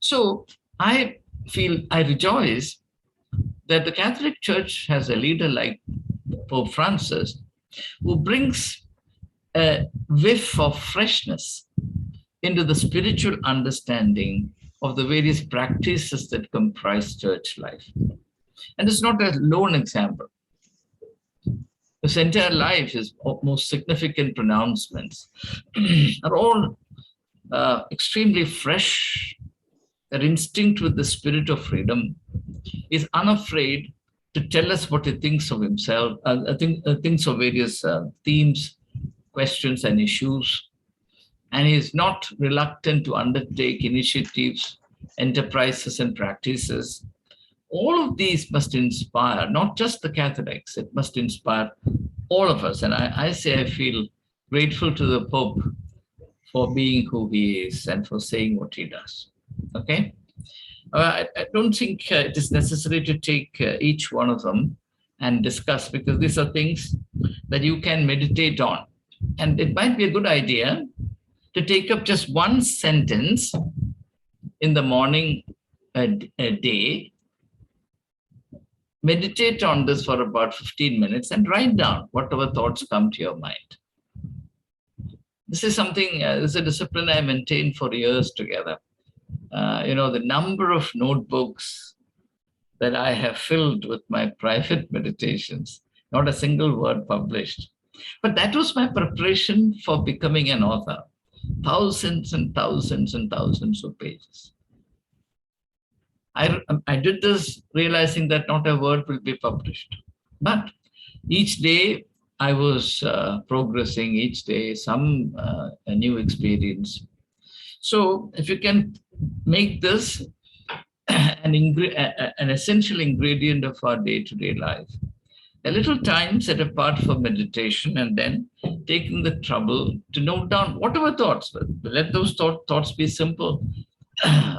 So I rejoice that the Catholic Church has a leader like Pope Francis who brings a whiff of freshness into the spiritual understanding of the various practices that comprise church life. And it's not a lone example. His entire life, his most significant pronouncements are all extremely fresh. They're instinct with the spirit of freedom. He's unafraid to tell us what he thinks of himself, thinks of various themes, questions, and issues. And he is not reluctant to undertake initiatives, enterprises, and practices. All of these must inspire not just the Catholics, it must inspire all of us. And I say I feel grateful to the Pope for being who he is and for saying what he does. Okay? I don't think it is necessary to take each one of them and discuss, because these are things that you can meditate on. And it might be a good idea to take up just one sentence in the morning a day, meditate on this for about 15 minutes and write down whatever thoughts come to your mind. This is something, this is a discipline I maintained for years together. The number of notebooks that I have filled with my private meditations, not a single word published. But that was my preparation for becoming an author. Thousands and thousands and thousands of pages. I did this realizing that not a word will be published. But each day I was progressing, each day a new experience. So if you can make this an essential ingredient of our day-to-day life, a little time set apart for meditation, and then taking the trouble to note down whatever thoughts, let those thoughts be simple.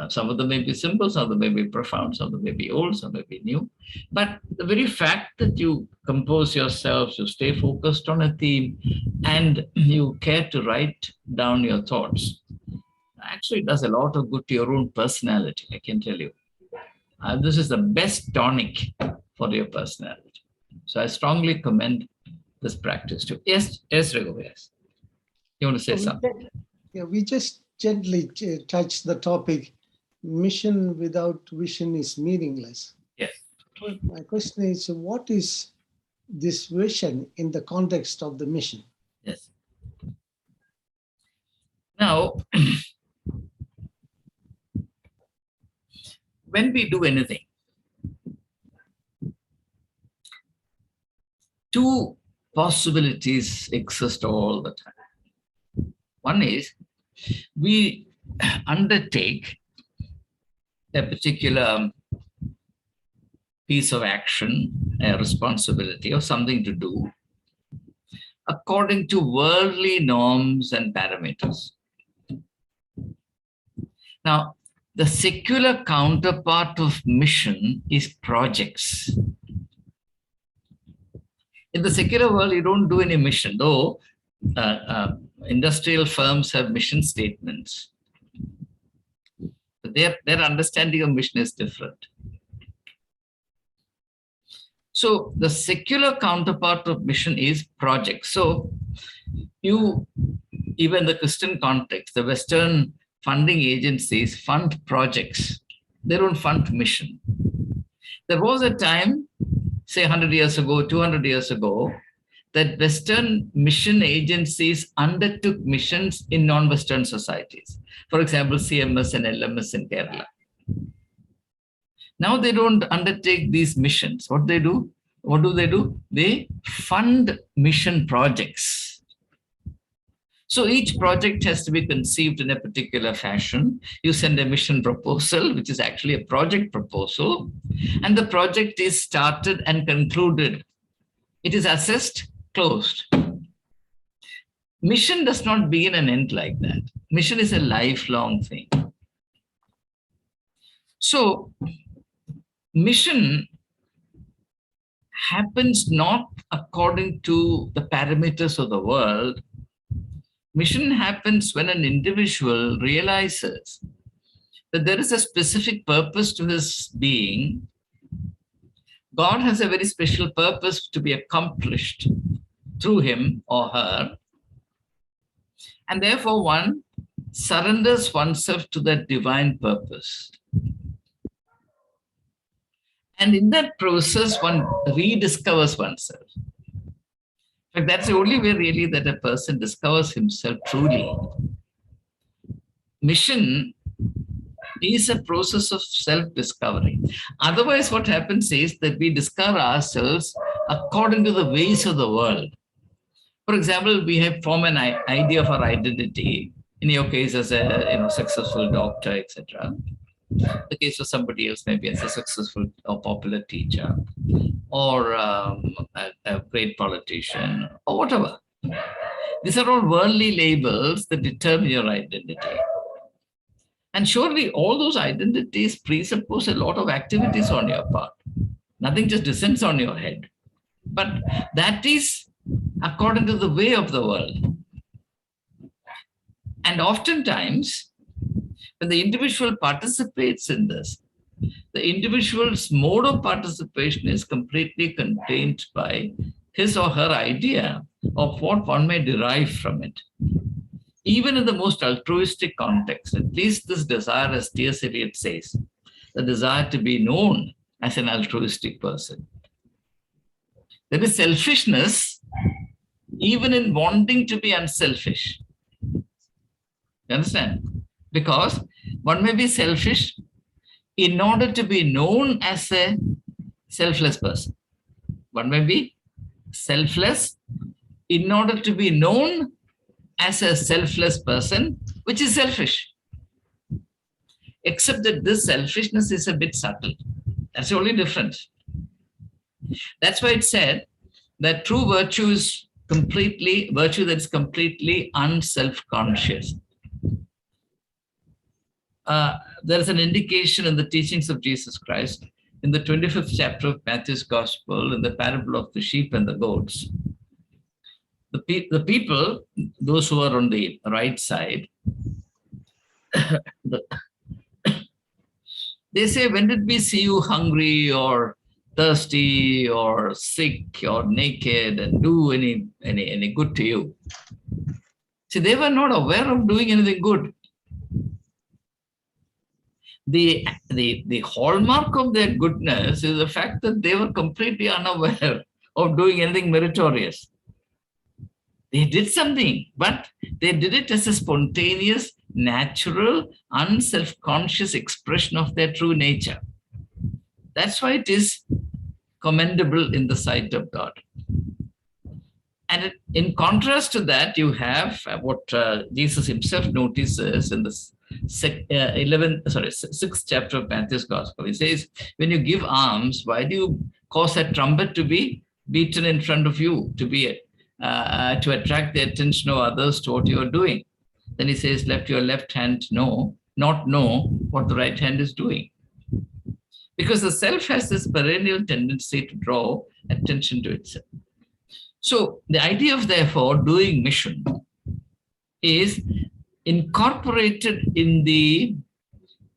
Some of them may be simple, some of them may be profound, some of them may be old, some may be new. But the very fact that you compose yourself, you stay focused on a theme, and you care to write down your thoughts, actually does a lot of good to your own personality, I can tell you. This is the best tonic for your personality. So I strongly commend this practice too. Yes, Raghu, yes. You want to say something? Yeah, we just gently touch the topic, mission without vision is meaningless. Yes. My question is, what is this vision in the context of the mission? Yes. Now, when we do anything, two possibilities exist all the time. One is we undertake a particular piece of action, a responsibility, or something to do according to worldly norms and parameters. Now, the secular counterpart of mission is projects. In the secular world, you don't do any mission, though industrial firms have mission statements. But their understanding of mission is different. So the secular counterpart of mission is project. So even the Christian context, the Western funding agencies fund projects. They don't fund mission. There was a time, say 100 years ago, 200 years ago, that Western mission agencies undertook missions in non-Western societies. For example, CMS and LMS in Kerala. Now they don't undertake these missions. What do? What do? They fund mission projects. So each project has to be conceived in a particular fashion. You send a mission proposal, which is actually a project proposal, and the project is started and concluded. It is assessed, closed. Mission does not begin and end like that. Mission is a lifelong thing. So mission happens not according to the parameters of the world. Mission happens when an individual realizes that there is a specific purpose to his being. God has a very special purpose to be accomplished through him or her. And therefore, one surrenders oneself to that divine purpose. And in that process, one rediscovers oneself. In fact, that's the only way really that a person discovers himself truly. Mission is a process of self-discovery. Otherwise, what happens is that we discover ourselves according to the ways of the world. For example, we have formed an idea of our identity, in your case as a successful doctor, etc. The case of somebody else maybe as a successful or popular teacher, or a great politician, or whatever. These are all worldly labels that determine your identity. And surely all those identities presuppose a lot of activities on your part. Nothing just descends on your head. But that is according to the way of the world. And oftentimes, when the individual participates in this, the individual's mode of participation is completely contained by his or her idea of what one may derive from it. Even in the most altruistic context, at least this desire, as T.S. Eliot says, the desire to be known as an altruistic person. There is selfishness even in wanting to be unselfish. You understand? Because one may be selfish in order to be known as a selfless person. One may be selfless in order to be known as a selfless person, which is selfish. Except that this selfishness is a bit subtle. That's the only difference. That's why it said that true virtue is virtue that is completely unself-conscious. There is an indication in the teachings of Jesus Christ in the 25th chapter of Matthew's Gospel, in the parable of the sheep and the goats. The people, those who are on the right side, they say, when did we see you hungry or thirsty or sick or naked and do any good to you? See, they were not aware of doing anything good. the hallmark of their goodness is the fact that they were completely unaware of doing anything meritorious. They did something, but they did it as a spontaneous, natural, unself-conscious expression of their true nature. That's why it is commendable in the sight of God. And in contrast to that, you have what Jesus himself notices in the 6th chapter of Matthew's Gospel. He says, when you give alms, why do you cause a trumpet to be beaten in front of you, to to attract the attention of others to what you are doing? Then he says, let your left hand not know what the right hand is doing. Because the self has this perennial tendency to draw attention to itself. So the idea of, therefore, doing mission is incorporated in the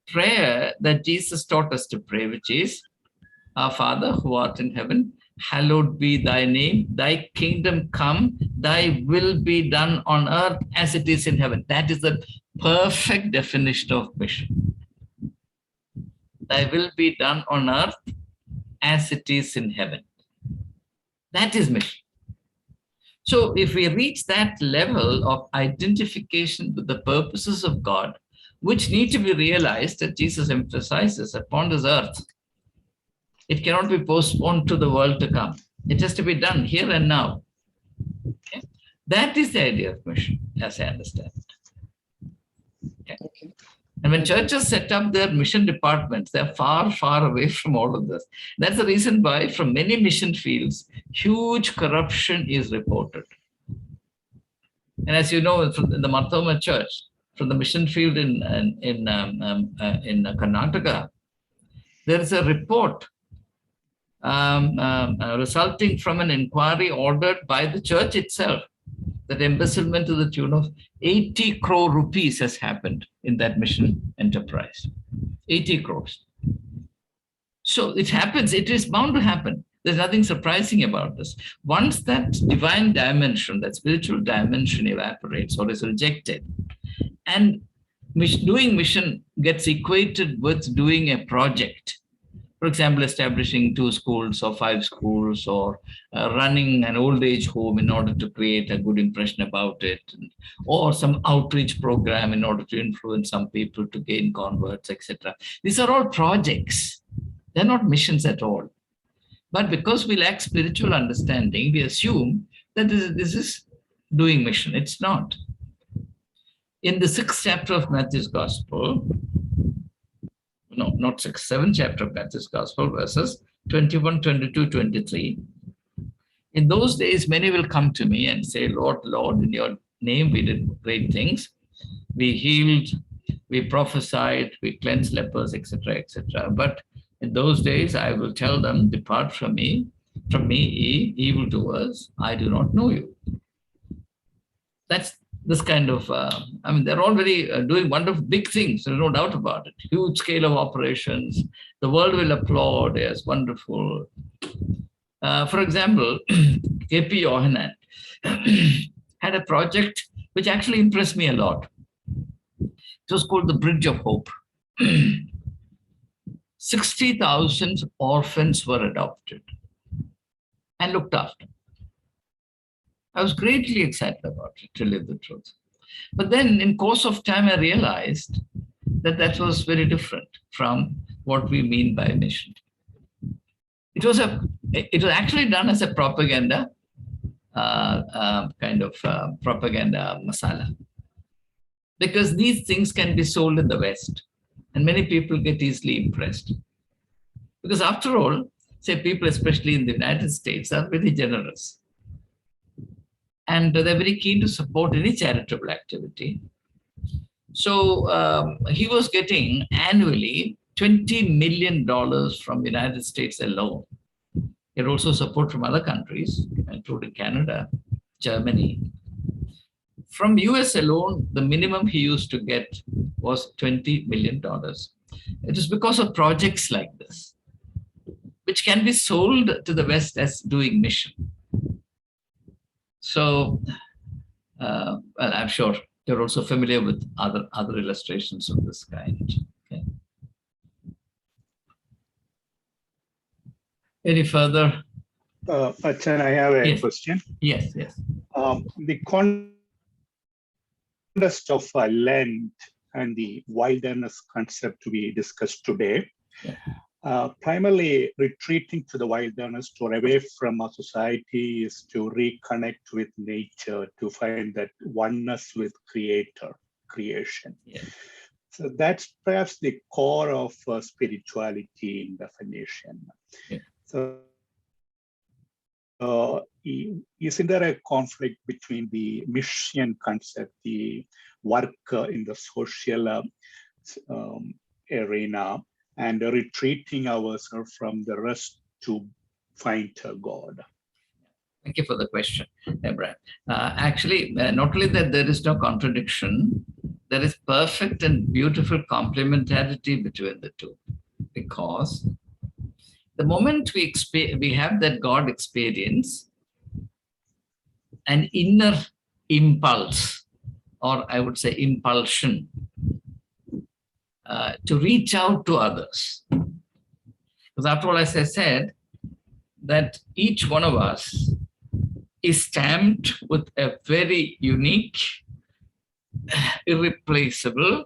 prayer that Jesus taught us to pray, which is, Our Father who art in heaven, hallowed be thy name, thy kingdom come, thy will be done on earth as it is in heaven. That is the perfect definition of mission. Thy will be done on earth as it is in heaven. That is mission. So if we reach that level of identification with the purposes of God, which need to be realized, that Jesus emphasizes upon this earth, it cannot be postponed to the world to come. It has to be done here and now. Okay? That is the idea of mission, as I understand it. Okay. And when churches set up their mission departments, they're far, far away from all of this. That's the reason why from many mission fields, huge corruption is reported. And as you know, from the Marthoma Church, from the mission field in Karnataka, there is a report resulting from an inquiry ordered by the church itself, that embezzlement to the tune of 80 crore rupees has happened in that mission enterprise. 80 crores. So it happens, it is bound to happen. There's nothing surprising about this. Once that divine dimension, that spiritual dimension evaporates or is rejected, and doing mission gets equated with doing a project, for example, establishing 2 schools or 5 schools, or running an old age home in order to create a good impression about it, or some outreach program in order to influence some people to gain converts, etc. These are all projects. They're not missions at all. But because we lack spiritual understanding, we assume that this is doing mission. It's not. In the 6th chapter of Matthew's Gospel, no, not 6, 7th chapter of Matthew's Gospel, verses 21, 22, 23. In those days, many will come to me and say, Lord, Lord, in your name we did great things. We healed, we prophesied, we cleansed lepers, etc., etc. But in those days, I will tell them, depart from me, ye evildoers, I do not know you. That's this kind of, they're already doing wonderful big things. There's no doubt about it. Huge scale of operations. The world will applaud. Yes, wonderful. For example, KP Yohanan had a project which actually impressed me a lot. It was called the Bridge of Hope. 60,000 orphans were adopted and looked after. I was greatly excited about it, to live the truth. But then in course of time, I realized that that was very different from what we mean by mission. It was actually done as a propaganda, propaganda masala. Because these things can be sold in the West, and many people get easily impressed. Because after all, say people, especially in the United States, are very generous. And they're very keen to support any charitable activity. So he was getting annually $20 million from the United States alone. He had also support from other countries, including Canada, Germany. From US alone, the minimum he used to get was $20 million. It is because of projects like this, which can be sold to the West as doing mission. So, well, I'm sure you're also familiar with other illustrations of this kind. Okay. Any further? Achan, I have a Yes. question. Yes, yes. The context of Lent and the wilderness concept we discussed today, primarily retreating to the wilderness or away from our society is to reconnect with nature, to find that oneness with creation. Yes. So that's perhaps the core of spirituality in definition. Yeah. So isn't there a conflict between the mission concept, the work in the social arena, and retreating ourselves from the rest to find God? Thank you for the question, Abraham. Actually, not only that there is no contradiction, there is perfect and beautiful complementarity between the two. Because the moment we have that God experience, an inner impulse, or I would say impulsion, to reach out to others. Because after all, as I said, that each one of us is stamped with a very unique, irreplaceable,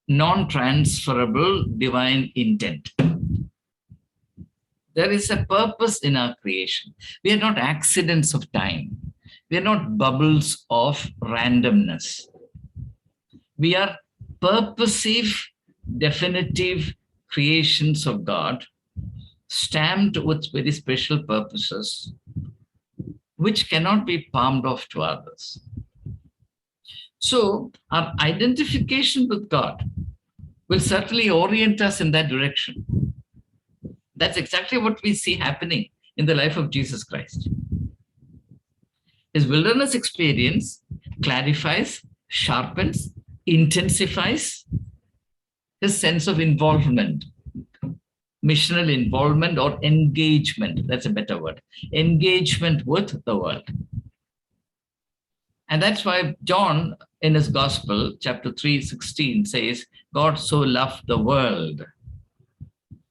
non-transferable divine intent. There is a purpose in our creation. We are not accidents of time. We are not bubbles of randomness. We are purposive, definitive creations of God, stamped with very special purposes, which cannot be palmed off to others. So our identification with God will certainly orient us in that direction. That's exactly what we see happening in the life of Jesus Christ. His wilderness experience clarifies, sharpens, intensifies his sense of involvement, missional involvement or engagement. That's a better word. Engagement with the world. And that's why John in his gospel, chapter 3:16 says, God so loved the world.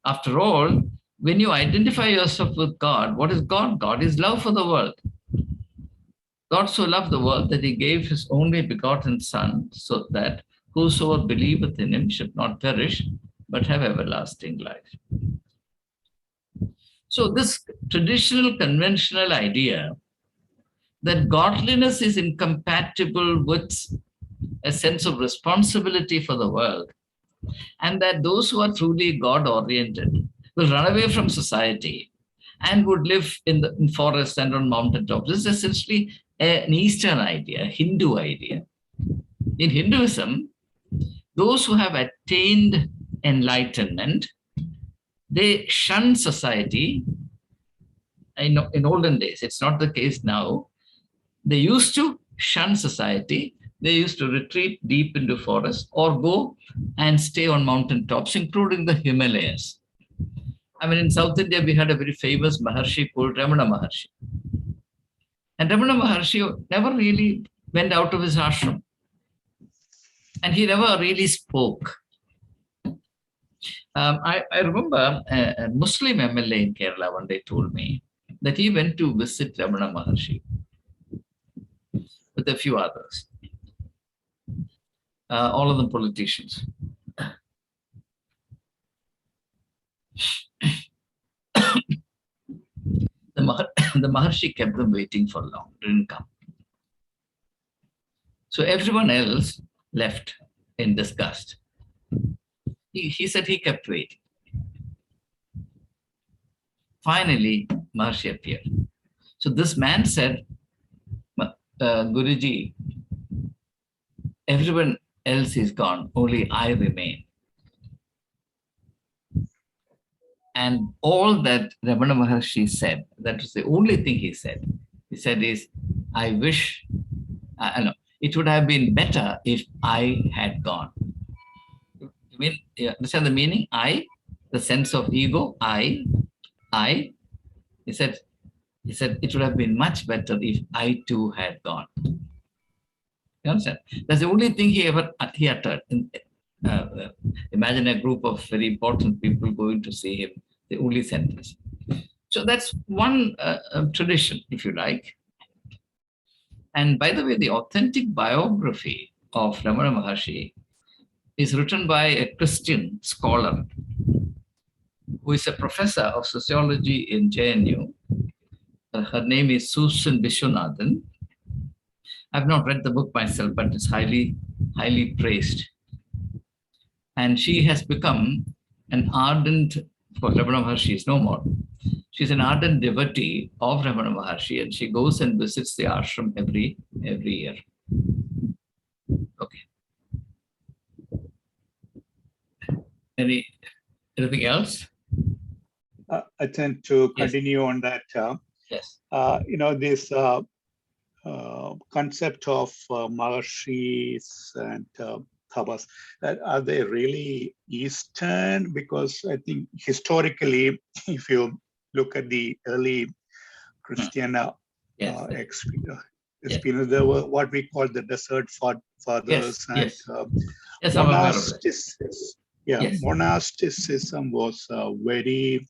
After all, when you identify yourself with God, what is God? God is love for the world. God so loved the world that he gave his only begotten Son, so that whosoever believeth in him should not perish, but have everlasting life. So this traditional, conventional idea that godliness is incompatible with a sense of responsibility for the world, and that those who are truly God-oriented will run away from society and would live in forests and on mountaintops. This is essentially an Eastern idea, a Hindu idea. In Hinduism, those who have attained enlightenment, they shun society. In olden days, it's not the case now. They used to shun society. They used to retreat deep into forests or go and stay on mountaintops, including the Himalayas. I mean, in South India, we had a very famous Maharshi called Ramana Maharshi. And Ramana Maharshi never really went out of his ashram. And he never really spoke. I remember a Muslim MLA in Kerala one day told me that he went to visit Ramana Maharshi with a few others, all of them politicians. The Maharshi kept them waiting for long, didn't come. So everyone else left in disgust. He said he kept waiting. Finally, Maharshi appeared. So this man said, Guruji, everyone else is gone, only I remain. And all that Ramana Maharshi said, that was the only thing he said. He said is, I wish, it would have been better if I had gone. You mean, you understand the meaning? I, the sense of ego, I. He said, it would have been much better if I too had gone. You understand? That's the only thing he uttered. Imagine a group of very important people going to see him, the only sentence. So that's one tradition, if you like. And by the way, the authentic biography of Ramana Maharshi is written by a Christian scholar who is a professor of sociology in JNU. Her name is Susan Vishwanathan. I've not read the book myself, but it's highly, highly praised. And she has become an ardent, of course, Ramana Maharshi is no more. She's an ardent devotee of Ramana Maharshi, and she goes and visits the ashram every year. Okay. Anything else? I tend to continue on that. Yes. This concept of Maharshis and Thabas, are they really Eastern? Because I think historically, if you look at the early Christian experience, there were what we call the desert fathers, and monasticism was very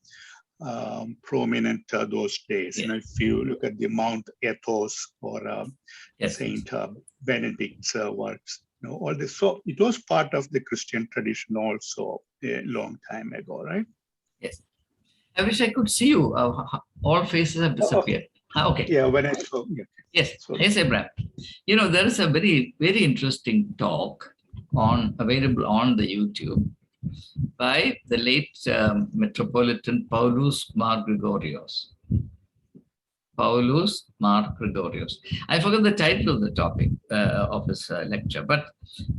prominent those days. If you look at the Mount Athos or Saint Benedict's works, all this. So it was part of the Christian tradition also a long time ago, right? Yes. I wish I could see you. All faces have disappeared. Okay. Yeah, when I saw. Yeah. Yes. Yes, Abraham. There is a very, very interesting talk available on the YouTube by the late Metropolitan Paulus Mar Gregorios. Paulus Mar Gregorios. I forgot the title of the topic of his lecture, but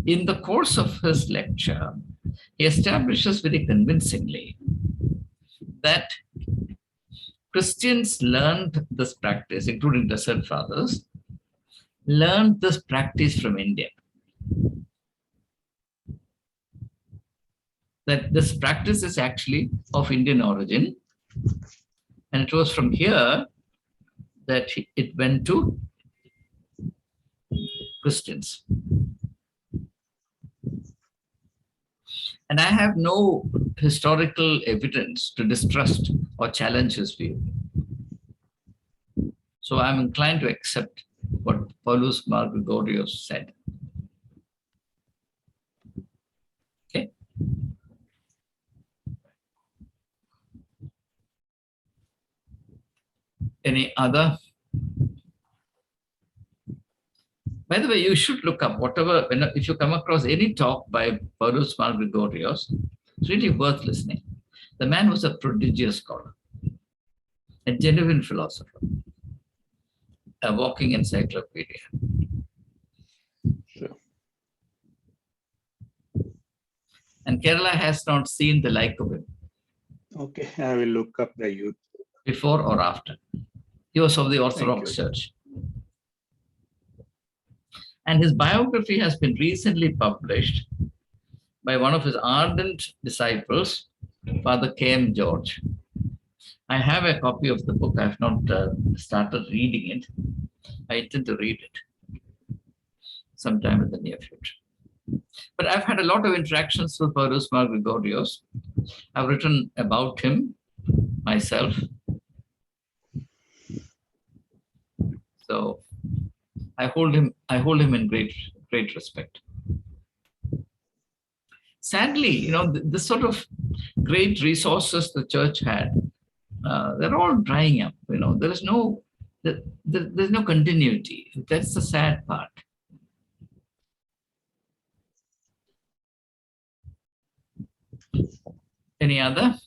in the course of his lecture, he establishes very convincingly that Christians learned this practice, including Desert Fathers, learned this practice from India. That this practice is actually of Indian origin, and it was from here that it went to Christians. And I have no historical evidence to distrust or challenge his view. So I'm inclined to accept what Paulus Mar Gregorios said. Okay. Any other? By the way, you should look up whatever, if you come across any talk by Paulus Mar Gregorios, it's really worth listening. The man was a prodigious scholar, a genuine philosopher, a walking encyclopedia. Sure. And Kerala has not seen the like of him. Okay, I will look up the youth. Before or after. He was of the Orthodox Church. And his biography has been recently published by one of his ardent disciples, Father K.M. George. I have a copy of the book. I have not started reading it. I intend to read it sometime in the near future. But I've had a lot of interactions with Paulus Mar Gregorios. I've written about him myself. So I hold him in great respect. Sadly, this sort of great resources the church had, they're all drying up. There's no continuity. That's the sad part. Any other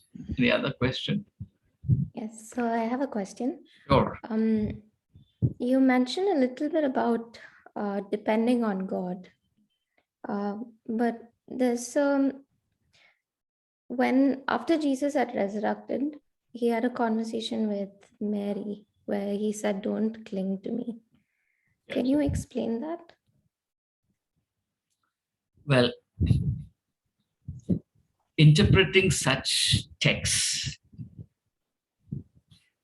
question? Yes, so I have a question. Sure. You mentioned a little bit about depending on God, but there's when after Jesus had resurrected, he had a conversation with Mary where he said, "Don't cling to me." Yes. Can you explain that? Well, interpreting such texts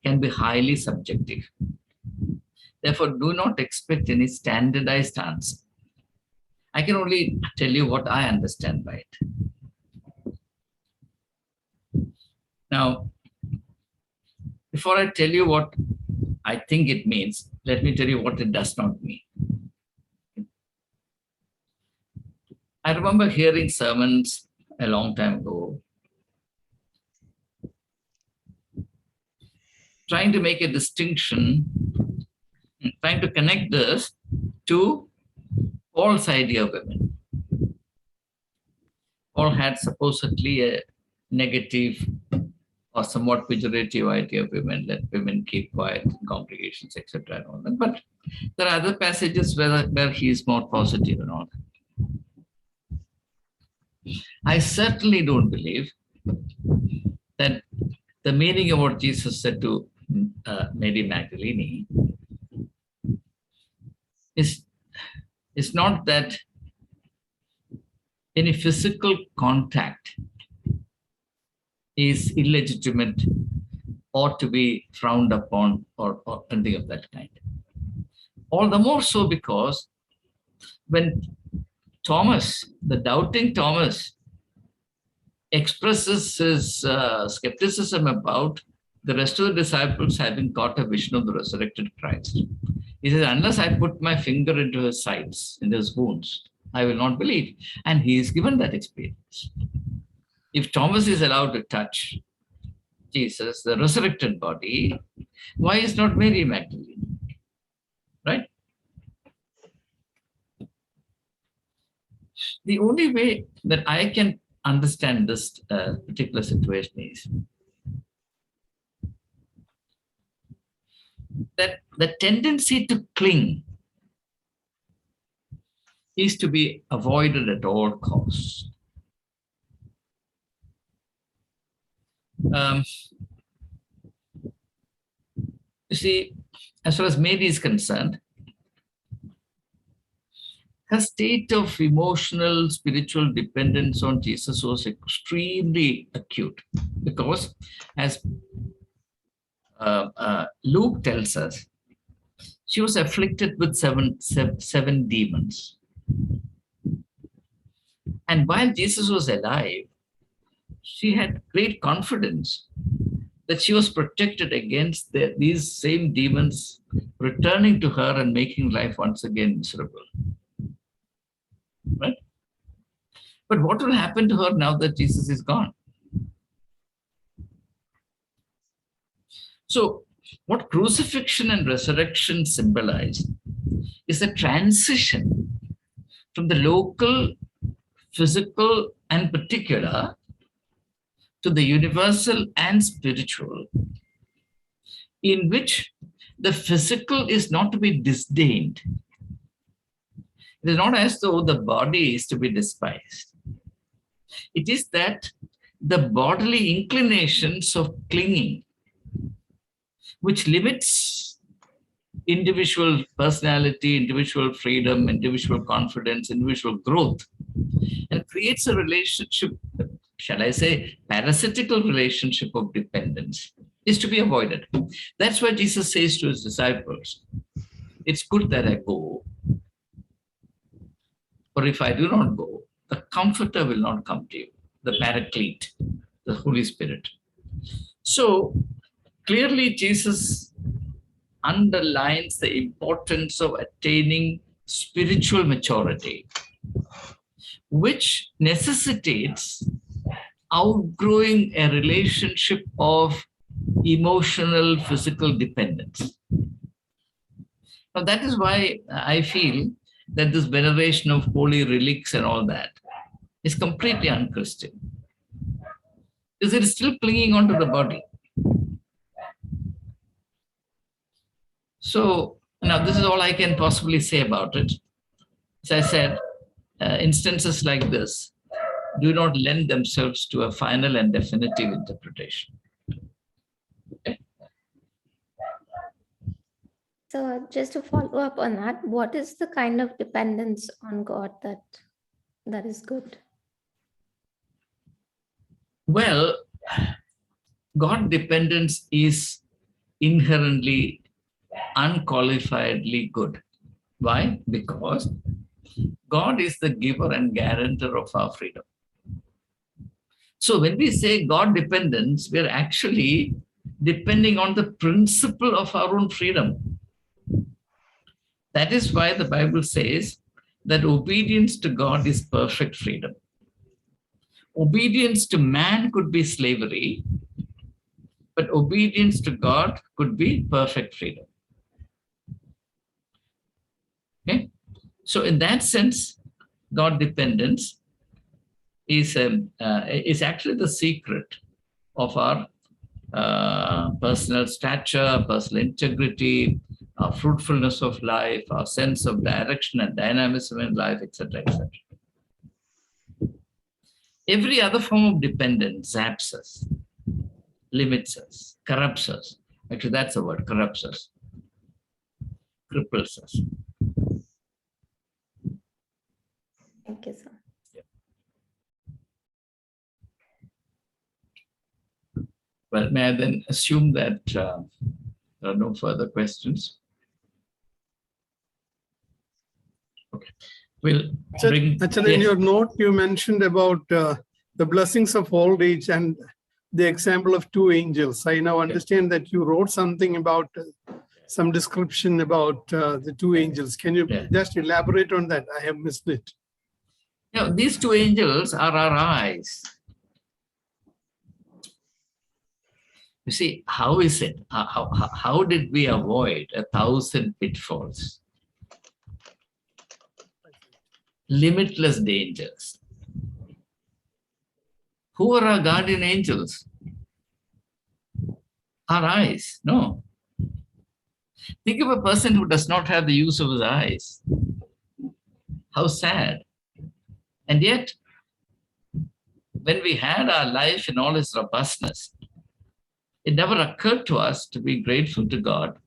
can be highly subjective. Therefore, do not expect any standardized answer. I can only tell you what I understand by it. Now, Before I tell you what I think it means, let me tell you what it does not mean. I remember hearing sermons a long time ago, trying to make a distinction, trying to connect this to Paul's idea of women. Paul had supposedly a negative or somewhat pejorative idea of women, let women keep quiet in congregations, etc. and all that. But there are other passages where he is more positive and all that. I certainly don't believe that the meaning of what Jesus said to Mary Magdalene is not that any physical contact is illegitimate or to be frowned upon or anything of that kind. All the more so because when Thomas, the doubting Thomas, expresses his skepticism about the rest of the disciples having caught a vision of the resurrected Christ, he says, unless I put my finger into his sides, in his wounds, I will not believe. And he is given that experience. If Thomas is allowed to touch Jesus, the resurrected body, why is not Mary Magdalene? Right? The only way that I can understand this particular situation is that the tendency to cling is to be avoided at all costs. You see, as far as Mary is concerned, her state of emotional, spiritual dependence on Jesus was extremely acute because, as Luke tells us, she was afflicted with seven demons. And while Jesus was alive, she had great confidence that she was protected against these same demons returning to her and making life once again miserable. Right? But what will happen to her now that Jesus is gone? So, what crucifixion and resurrection symbolize is a transition from the local, physical, and particular to the universal and spiritual, in which the physical is not to be disdained. It is not as though the body is to be despised. It is that the bodily inclinations of clinging, which limits individual personality, individual freedom, individual confidence, individual growth, and creates a relationship, shall I say, parasitical relationship of dependence, is to be avoided. That's why Jesus says to his disciples, it's good that I go, for if I do not go, the Comforter will not come to you, the Paraclete, the Holy Spirit. So clearly Jesus underlines the importance of attaining spiritual maturity, which necessitates outgrowing a relationship of emotional, physical dependence. Now, that is why I feel that this veneration of holy relics and all that is completely unchristian. Because it is still clinging onto the body. So, now this is all I can possibly say about it. As I said, instances like this do not lend themselves to a final and definitive interpretation. Okay. So just to follow up on that, what is the kind of dependence on God that is good? Well, God dependence is inherently, unqualifiedly good. Why? Because God is the giver and guarantor of our freedom. So when we say God dependence, we are actually depending on the principle of our own freedom. That is why the Bible says that obedience to God is perfect freedom. Obedience to man could be slavery, but obedience to God could be perfect freedom. Okay? So in that sense, God dependence is actually the secret of our personal stature, personal integrity, our fruitfulness of life, our sense of direction and dynamism in life, etc., etc. Every other form of dependence zaps us, limits us, corrupts us. Actually, that's the word, corrupts us, cripples us. Thank you, sir. Well, may I then assume that there are no further questions? Okay. We'll bring... Achan, Yes. in your note, you mentioned about the blessings of old age and the example of two angels. I now understand that you wrote something about some description about the two angels. Can you just elaborate on that? I have missed it. Yeah, these two angels are our eyes. You see, how is it? How did we avoid 1,000 pitfalls? Limitless dangers. Who are our guardian angels? Our eyes. No. Think of a person who does not have the use of his eyes. How sad. And yet, when we had our life in all its robustness, it never occurred to us to be grateful to God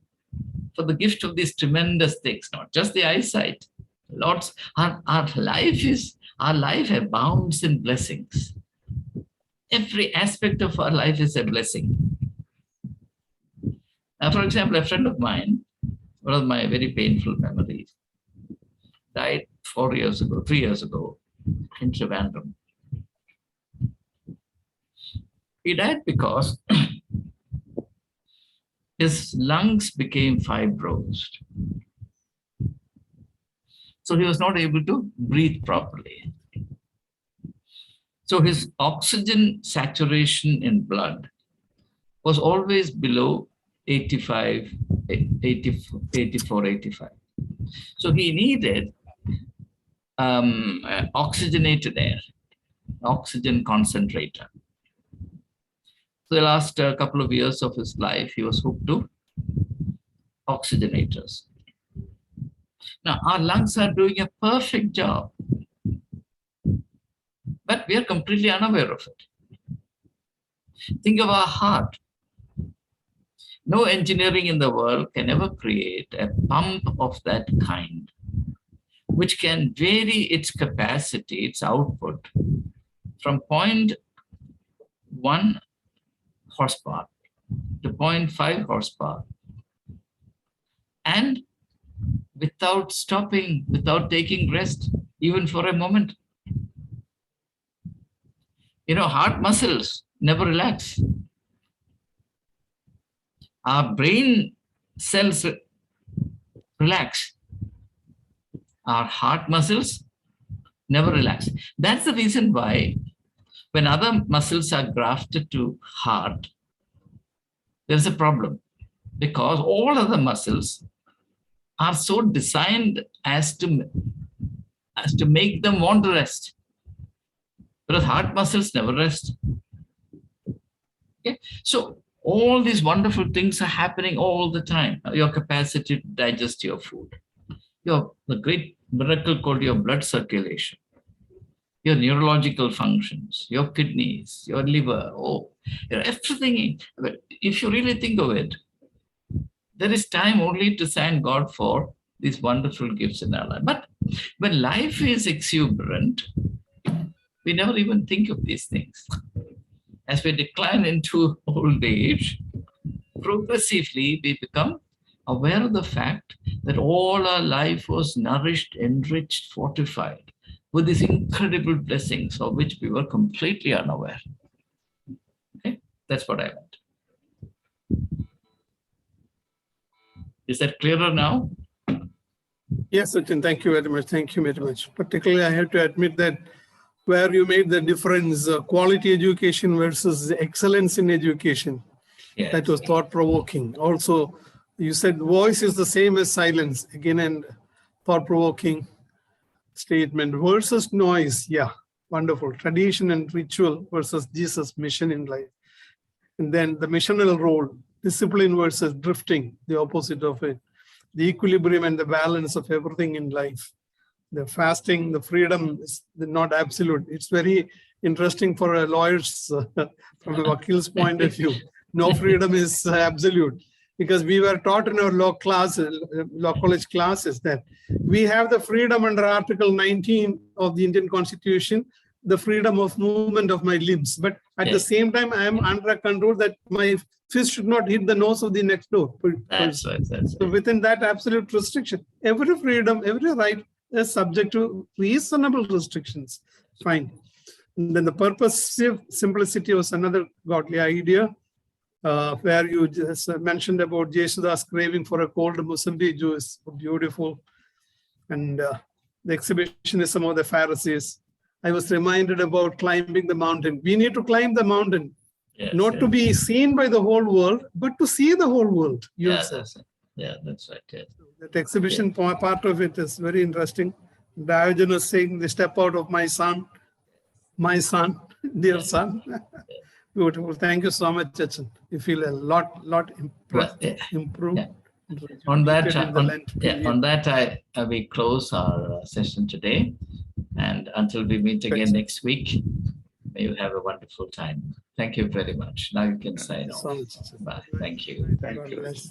for the gift of these tremendous things, not just the eyesight. Lord's, our life abounds in blessings. Every aspect of our life is a blessing. Now, for example, a friend of mine, one of my very painful memories, died 3 years ago, in Trivandrum. He died because his lungs became fibrosed. So he was not able to breathe properly. So his oxygen saturation in blood was always below 84, 85. So he needed oxygenated air, oxygen concentrator. So the last couple of years of his life, he was hooked to oxygenators. Now, our lungs are doing a perfect job, but we are completely unaware of it. Think of our heart. No engineering in the world can ever create a pump of that kind, which can vary its capacity, its output, from 0.1 horsepower to 0.5 horsepower. And without stopping, without taking rest, even for a moment. You know, heart muscles never relax. Our brain cells relax. Our heart muscles never relax. That's the reason why when other muscles are grafted to heart, there's a problem, because all other muscles are so designed as to make them want to rest. Because heart muscles never rest. Okay? So all these wonderful things are happening all the time. Your capacity to digest your food, the great miracle called your blood circulation, your neurological functions, your kidneys, your liver, everything. If you really think of it, there is time only to thank God for these wonderful gifts in our life. But when life is exuberant, we never even think of these things. As we decline into old age, progressively we become aware of the fact that all our life was nourished, enriched, fortified with these incredible blessings of which we were completely unaware. Okay? That's what I meant. Is that clearer now? Yes, Sachin, thank you very much. Thank you very much. Particularly, I have to admit that where you made the difference, quality education versus excellence in education, Yes. that was thought-provoking. Also, you said voice is the same as silence, again, and thought-provoking statement versus noise. Yeah, wonderful. Tradition and ritual versus Jesus' mission in life. And then the missional role, discipline versus drifting, the opposite of it. The equilibrium and the balance of everything in life. The fasting, the freedom is not absolute. It's very interesting for a lawyer's, from a wakil's point of view. No freedom is absolute, because we were taught in our law college classes that we have the freedom under Article 19 of the Indian Constitution, the freedom of movement of my limbs. But at the same time, I am under a control that my fist should not hit the nose of the next door. That's right. That's So right. within that absolute restriction, every freedom, every right is subject to reasonable restrictions. Fine. And then the purposive simplicity was another godly idea, where you just mentioned about Jesudas craving for a cold Mozambique juice. Beautiful. And the exhibitionism of the Pharisees. I was reminded about climbing the mountain. We need to climb the mountain, Yes, not to be seen by the whole world, but to see the whole world. Yeah, yourself. that's it. Yeah, that's right. Yes. That exhibition part of it is very interesting. Diogenes saying, "The step out of my son, dear son." Beautiful. Thank you so much, Chachan. You feel a lot impressed, Well, improved. yeah. On that, in the Lent period. on that, we close our session today. And until we meet again Thanks. next week, may you have a wonderful time. Thank you very much. Now you can sign Thank you so off. much, Chachan. Bye. Thank you. Thank God you. bless.